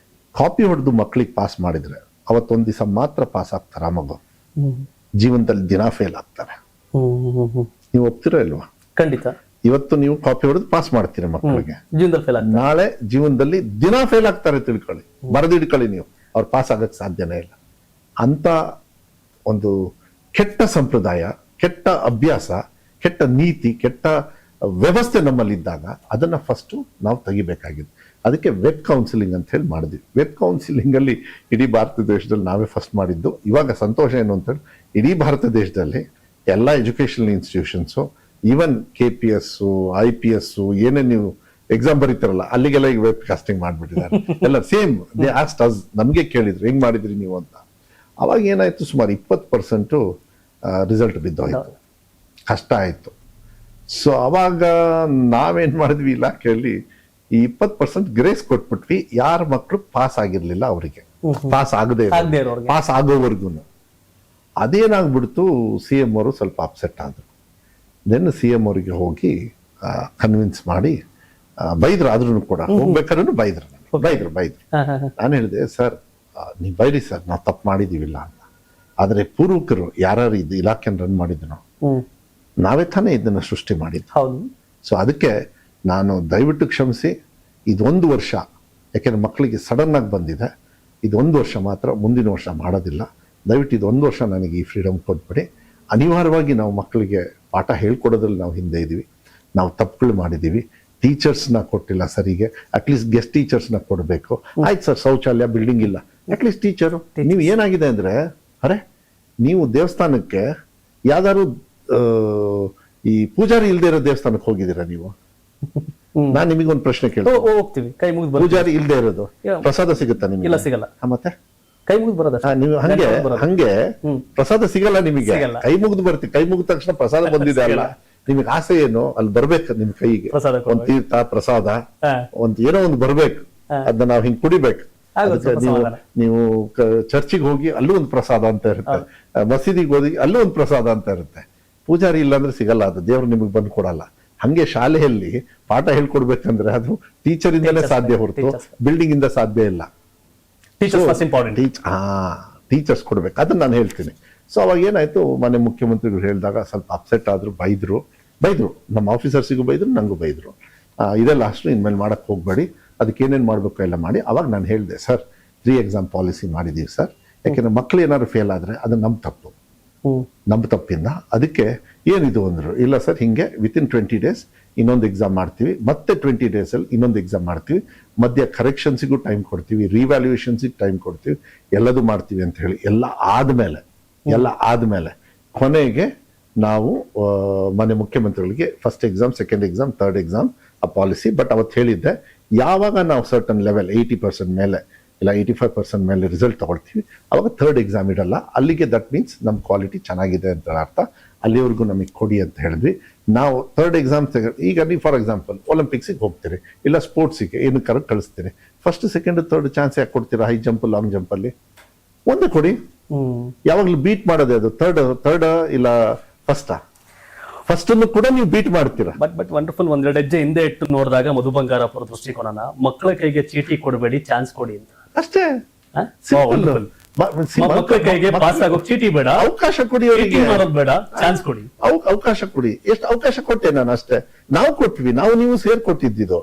ಕಾಪಿ ಹೊಡೆದು ಮಕ್ಕಳಿಗೆ ಪಾಸ್ ಮಾಡಿದ್ರೆ ಅವತ್ತೊಂದು ದಿವಸ ಮಾತ್ರ ಪಾಸ್ ಆಗ್ತಾರೆ. ಆ ಮಗು ಜೀವನದಲ್ಲಿ ದಿನ ಫೇಲ್ ಆಗ್ತಾರೆ. ನೀವು ಒಪ್ತಿರೋ ಇಲ್ವಾ? ಖಂಡಿತ. ಇವತ್ತು ನೀವು ಕಾಪಿ ಹೊಡೆದು ಪಾಸ್ ಮಾಡ್ತೀರಿ ಮಕ್ಕಳಿಗೆ, ಜೀವನದಲ್ಲಿ ಫೇಲ್ ಆಗ್ತಾರೆ. ನಾಳೆ ಜೀವನದಲ್ಲಿ ದಿನ ಫೇಲ್ ಆಗ್ತಾರೆ ತಿಳ್ಕೊಳ್ಳಿ, ಬರೆದಿಡ್ಕೊಳ್ಳಿ. ನೀವು ಅವ್ರು ಪಾಸ್ ಆಗಕ್ಕೆ ಸಾಧ್ಯನೇ ಇಲ್ಲ. ಅಂತ ಒಂದು ಕೆಟ್ಟ ಸಂಪ್ರದಾಯ, ಕೆಟ್ಟ ಅಭ್ಯಾಸ, ಕೆಟ್ಟ ನೀತಿ, ಕೆಟ್ಟ ವ್ಯವಸ್ಥೆ ನಮ್ಮಲ್ಲಿದ್ದಾಗ ಅದನ್ನ ಫಸ್ಟ್ ನಾವು ತೆಗಿಬೇಕಾಗಿದೆ. ಅದಕ್ಕೆ ವೆಬ್ ಕೌನ್ಸಿಲಿಂಗ್ ಅಂತ ಹೇಳಿ ಮಾಡಿದ್ವಿ. ವೆಬ್ ಕೌನ್ಸಿಲಿಂಗ್ ಅಲ್ಲಿ ಇಡೀ ಭಾರತ ದೇಶದಲ್ಲಿ ನಾವೇ ಫಸ್ಟ್ ಮಾಡಿದ್ದು. ಇವಾಗ ಸಂತೋಷ ಏನು ಅಂತೇಳಿ, ಇಡೀ ಭಾರತ ದೇಶದಲ್ಲಿ ಎಲ್ಲ educational institutions, even KPS, IPS ಏನೇ ನೀವು ಎಕ್ಸಾಮ್ ಬರೀತಾರಲ್ಲ, ಅಲ್ಲಿಗೆಲ್ಲ ಈಗ ವೆಬ್ ಕಾಸ್ಟಿಂಗ್ ಮಾಡ್ಬಿಟ್ಟಿದ್ದಾರೆ. ಎಲ್ಲ ಸೇಮ್ ದೇ ಆಸ್ಟ್ ಅಸ್, ನಮಗೆ ಕೇಳಿದ್ರು ಹೆಂಗ್ ಮಾಡಿದ್ರಿ ನೀವು ಅಂತ. ಅವಾಗ ಏನಾಯ್ತು, ಸುಮಾರು 20% ರಿಸಲ್ಟ್ ಬಿದ್ದೋಯ್ತು, ಕಷ್ಟ ಆಯ್ತು. ಸೊ ಅವಾಗ ನಾವೇನ್ ಮಾಡಿದ್ವಿ, ಇಲಾಖೆಯಲ್ಲಿ ಈ 20% ಗ್ರೇಸ್ ಕೊಟ್ಬಿಟ್ವಿ. ಯಾರ ಮಕ್ಕಳು ಪಾಸ್ ಆಗಿರ್ಲಿಲ್ಲ ಅವರಿಗೆ, ಪಾಸ್ ಪಾಸ್ ಆಗೋವರೆಗೂ. ಅದೇನಾಗ್ಬಿಡ್ತು, CM ಅವರು ಸ್ವಲ್ಪ ಅಪ್ಸೆಟ್ ಆದ್ರು. ದೆನ್ CM ಅವರಿಗೆ ಹೋಗಿ ಕನ್ವಿನ್ಸ್ ಮಾಡಿ ಬೈದ್ರು ಆದ್ರೂ ಕೂಡ ಹೋಗ್ಬೇಕಾದ್ರೂ ಬೈದ್ರು ನಾನು ಹೇಳಿದೆ ಸರ್ ನೀವು ಬೈರಿ ಸರ್ ನಾವು ತಪ್ಪು ಮಾಡಿದೀವಿಲ್ಲ ಅಂತ. ಆದ್ರೆ ಪೂರ್ವಕರು ಯಾರು ಇದು ಇಲಾಖೆನ ರನ್ ಮಾಡಿದ್ನೋ ನಾವೇ ತಾನೇ ಇದನ್ನ ಸೃಷ್ಟಿ ಮಾಡಿದ್ದು. ಹೌದು. ಸೊ ಅದಕ್ಕೆ ನಾನು ದಯವಿಟ್ಟು ಕ್ಷಮಿಸಿ, ಇದೊಂದು ವರ್ಷ ಯಾಕೆಂದ್ರೆ ಮಕ್ಕಳಿಗೆ ಸಡನ್ ಆಗಿ ಬಂದಿದೆ, ಇದೊಂದು ವರ್ಷ ಮಾತ್ರ, ಮುಂದಿನ ವರ್ಷ ಮಾಡೋದಿಲ್ಲ. ದಯವಿಟ್ಟು ಇದೊಂದು ವರ್ಷ ನನಗೆ ಈ ಫ್ರೀಡಮ್ ಕೊಟ್ಬಿಡಿ. ಅನಿವಾರ್ಯವಾಗಿ ನಾವು ಮಕ್ಕಳಿಗೆ ಪಾಠ ಹೇಳ್ಕೊಡೋದ್ರಲ್ಲಿ ನಾವು ಹಿಂದೆ ಇದ್ದೀವಿ, ನಾವು ತಪ್ಪುಗಳು ಮಾಡಿದ್ದೀವಿ, ಟೀಚರ್ಸ್ನ ಕೊಟ್ಟಿಲ್ಲ ಸರಿಗೆ, ಅಟ್ಲೀಸ್ಟ್ ಗೆಸ್ಟ್ ಟೀಚರ್ಸ್ನ ಕೊಡಬೇಕು. ಆಯ್ತು ಸರ್ ಶೌಚಾಲಯ ಬಿಲ್ಡಿಂಗ್ ಇಲ್ಲ, ಅಟ್ಲೀಸ್ಟ್ ಟೀಚರು. ನೀವು ಏನಾಗಿದೆ ಅಂದ್ರೆ ನೀವು ದೇವಸ್ಥಾನಕ್ಕೆ ಯಾವ್ದಾದ್ರು ಈ ಪೂಜಾರಿ ಇಲ್ದೇ ಇರೋ ದೇವಸ್ಥಾನಕ್ಕೆ ಹೋಗಿದ್ದೀರಾ ನೀವು? ನಾನ್ ನಿಮಗೊಂದು ಪ್ರಶ್ನೆ ಕೇಳ್ತೀನಿ, ಹೋಗ್ತೀವಿ, ಕೈ ಮುಗಿದು ಪೂಜಾರಿ ಇಲ್ದೇ ಇರೋದು ಪ್ರಸಾದ ಸಿಗುತ್ತಾ ನಿಮಗೆ? ಇಲ್ಲ, ಸಿಗಲ್ಲ. ಮತ್ತೆ ಕೈ ಮುಗಿದು ಬರೋದ ನೀವು ಹಂಗೆ ಪ್ರಸಾದ ಸಿಗಲ್ಲ ನಿಮಗೆ. ಕೈ ಮುಗಿದು ಬರ್ತೀವಿ, ಕೈ ಮುಗಿದ ತಕ್ಷಣ ಪ್ರಸಾದ ಬಂದಿದೆ ಅಲ್ಲ, ನಿಮಗೆ ಆಸೆ ಏನು ಅಲ್ಲಿ ಬರ್ಬೇಕು, ನಿಮ್ ಕೈಗೆ ಒಂದ್ ತೀರ್ಥ ಪ್ರಸಾದ ಒಂದ್ ಏನೋ ಒಂದು ಬರ್ಬೇಕು, ಅದನ್ನ ನಾವ್ ಹಿಂಗ್ ಕುಡಿಬೇಕು. ನೀವು ಚರ್ಚಿಗೆ ಹೋಗಿ ಅಲ್ಲೂ ಒಂದು ಪ್ರಸಾದ ಅಂತ ಇರುತ್ತೆ, ಮಸೀದಿಗೆ ಹೋಗಿ ಅಲ್ಲೂ ಒಂದು ಪ್ರಸಾದ ಅಂತ ಇರುತ್ತೆ. ಪೂಜಾರಿ ಇಲ್ಲ ಅಂದ್ರೆ ಸಿಗಲ್ಲ, ಅದು ದೇವ್ರು ನಿಮಗೆ ಬಂದು ಕೊಡಲ್ಲ. ಹಂಗೆ ಶಾಲೆಯಲ್ಲಿ ಪಾಠ ಹೇಳ್ಕೊಡ್ಬೇಕಂದ್ರೆ ಅದು ಟೀಚರ್ ಇಂದಲೇ ಸಾಧ್ಯ ಹೊರತು ಬಿಲ್ಡಿಂಗ್ ಇಂದ ಸಾಧ್ಯ ಇಲ್ಲ. ಟೀಚರ್ಸ್ ಕೊಡ್ಬೇಕು, ಅದನ್ನ ನಾನು ಹೇಳ್ತೀನಿ. ಸೊ ಅವಾಗ ಏನಾಯ್ತು, ಮನೆ ಮುಖ್ಯಮಂತ್ರಿಗಳು ಹೇಳಿದಾಗ ಸ್ವಲ್ಪ ಅಪ್ಸೆಟ್ ಆದ್ರು, ಬೈದ್ರು. ನಮ್ಮ ಆಫೀಸರ್ಸಿಗೂ ಬೈದ್ರು, ನಂಗೂ ಬೈದ್ರು. ಇದೆಲ್ಲ ಅಷ್ಟು ಇನ್ಮೇಲೆ ಮಾಡಕ್ ಹೋಗ್ಬೇಡಿ, ಅದಕ್ಕೆ ಏನೇನು ಮಾಡ್ಬೇಕು ಎಲ್ಲ ಮಾಡಿ. ಅವಾಗ ನಾನು ಹೇಳಿದೆ, ಸರ್ 3 ಎಕ್ಸಾಮ್ ಪಾಲಿಸಿ ಮಾಡಿದೀವಿ ಸರ್, ಯಾಕೆಂದ್ರೆ ಮಕ್ಳು ಏನಾದ್ರು ಫೇಲ್ ಆದ್ರೆ ಅದು ನಮ್ಮ ತಪ್ಪಿಂದ. ಅದಕ್ಕೆ ಏನಿದು ಅಂದ್ರು, ಇಲ್ಲ ಸರ್ ಹಿಂಗೆ ವಿತಿನ್ 20 days ಇನ್ನೊಂದು ಎಕ್ಸಾಮ್ ಮಾಡ್ತೀವಿ, ಮತ್ತೆ 20 days ಅಲ್ಲಿ ಇನ್ನೊಂದು ಎಕ್ಸಾಮ್ ಮಾಡ್ತೀವಿ, ಮಧ್ಯ ಕರೆಕ್ಷನ್ಸಿಗೂ ಟೈಮ್ ಕೊಡ್ತೀವಿ, ರಿವ್ಯಾಲ್ಯೂಯೇಷನ್ಸಿಗೆ ಟೈಮ್ ಕೊಡ್ತೀವಿ, ಎಲ್ಲದೂ ಮಾಡ್ತೀವಿ ಅಂತ ಹೇಳಿ ಎಲ್ಲ ಆದ್ಮೇಲೆ ಕೊನೆಗೆ ನಾವು ಮನೆ ಮುಖ್ಯಮಂತ್ರಿಗಳಿಗೆ first exam, second exam, third exam ಆ ಪಾಲಿಸಿ. ಬಟ್ ಅವತ್ತು ಹೇಳಿದ್ದೆ, ಯಾವಾಗ ನಾವು ಸರ್ಟನ್ ಲೆವೆಲ್ 80% ಮೇಲೆ ಇಲ್ಲ 85% ಮೇಲೆ ರಿಸಲ್ಟ್ ತಗೊಳ್ತೀವಿ, ಅವಾಗ ಥರ್ಡ್ ಎಕ್ಸಾಮ್ ಇಡಲ್ಲ. ಅಲ್ಲಿಗೆ ದಟ್ ಮೀನ್ಸ್ ನಮ್ಮ ಕ್ವಾಲಿಟಿ ಚೆನ್ನಾಗಿದೆ ಅಂತ ಅರ್ಥ. ಅಲ್ಲಿವರೆಗೂ ನಮಗೆ ಕೊಡಿ ಅಂತ ಹೇಳಿದ್ವಿ. ನಾವು ಥರ್ಡ್ ಎಕ್ಸಾಮ್ ಈಗ ನೀವು ಫಾರ್ ಎಕ್ಸಾಂಪಲ್ ಒಲಿಂಪಿಕ್ಸಿಗೆ ಹೋಗ್ತೀರಿ, ಇಲ್ಲ ಸ್ಪೋರ್ಟ್ಸಿಗೆ ಏನಕ್ಕೆ ಕಳಿಸ್ತೀರಿ, ಫಸ್ಟ್ ಸೆಕೆಂಡ್ ಥರ್ಡ್ ಚಾನ್ಸ್ ಯಾಕೆ ಕೊಡ್ತೀರಾ? ಹೈ ಜಂಪ್, ಲಾಂಗ್ ಜಂಪ್ ಅಲ್ಲಿ ಒಂದೇ ಕೊಡಿ. ಯಾವಾಗ್ಲೂ ಬೀಟ್ ಮಾಡೋದೇ ಅದು ಥರ್ಡ್ ಇಲ್ಲ ಫಸ್ಟ್ ಅನ್ನು ಕೂಡ ನೀವು ಬೀಟ್ ಮಾಡ್ತೀರಾ. But wonderful. ಒಂದೆರಡು ಹೆಜ್ಜೆ ಹಿಂದೆ ಇಟ್ಟು ನೋಡಿದಾಗ ಮಧು ಬಂಗಾರಪುರ ದೃಷ್ಟಿಕೋನ, ಮಕ್ಕಳ ಕೈಗೆ ಚೀಟಿ ಕೊಡಬೇಡಿ, ಚಾನ್ಸ್ ಕೊಡಿ ಅಂತ ಅಷ್ಟೇ. ಮಕ್ಕಳ ಕೈಗೆ ಪಾಸ್ ಆಗೋ ಚೀಟಿ ಬೇಡ, ಅವಕಾಶ ಕೊಡಿ, ಬೇಡ, ಚಾನ್ಸ್ ಕೊಡಿ, ಅವಕಾಶ ಕೊಡಿ. ಎಷ್ಟು ಅವಕಾಶ ಕೊಟ್ಟೆ ನಾನು ಅಷ್ಟೇ. ನಾವು ಕೊಟ್ವಿ, ನೀವು ಸೇರ್ಕೊಟ್ಟಿದ್ದು.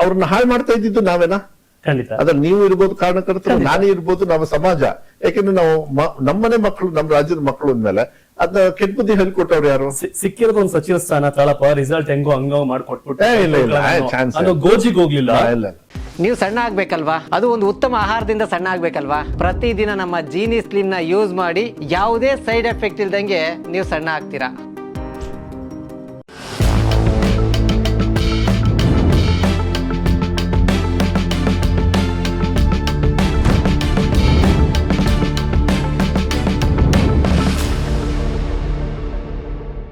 ಅವ್ರನ್ನ ಹಾಳು ಮಾಡ್ತಾ ಇದ್ದಿದ್ದು ನಾವೇನಾ? ಖಂಡಿತ. ಅದ್ರ ನೀವು ಇರ್ಬೋದು ಕಾರಣಕರ್ತರು, ನಾನೇ ಇರ್ಬೋದು, ನಮ್ಮ ಸಮಾಜ. ಯಾಕಂದ್ರೆ ನಾವು ನಮ್ಮನೆ ಮಕ್ಕಳು, ನಮ್ಮ ರಾಜ್ಯದ ಮಕ್ಕಳು ಅಂದ್ಮೇಲೆ ಅದನ್ನ ಕೆಟ್ಟ ಬುದ್ಧಿ ಹೇಳ್ಕೊಟ್ಟವ್ರು ಯಾರು? ಸಿಕ್ಕಿರೋದು ಒಂದು ಸಚಿವ ಸ್ಥಾನ, ತಳಪ ರಿಸಲ್ಟ್ ಹಂಗೋ ಮಾಡ್ಕೊಟ್ಬಿಟ್ಟು ಗೋಜಿಗೆ ಹೋಗ್ಲಿಲ್ಲ. ನೀವು ಸಣ್ಣ ಆಗ್ಬೇಕಲ್ವಾ? ಅದು ಒಂದು ಉತ್ತಮ ಆಹಾರದಿಂದ ಸಣ್ಣ ಆಗ್ಬೇಕಲ್ವಾ? ಪ್ರತಿದಿನ ನಮ್ಮ ಜೀನಿ ಸ್ಲಿಮ್ ನ ಯೂಸ್ ಮಾಡಿ ಯಾವುದೇ ಸೈಡ್ ಎಫೆಕ್ಟ್ ಇಲ್ದಂಗೆ ನೀವು ಸಣ್ಣ ಆಗ್ತೀರಾ.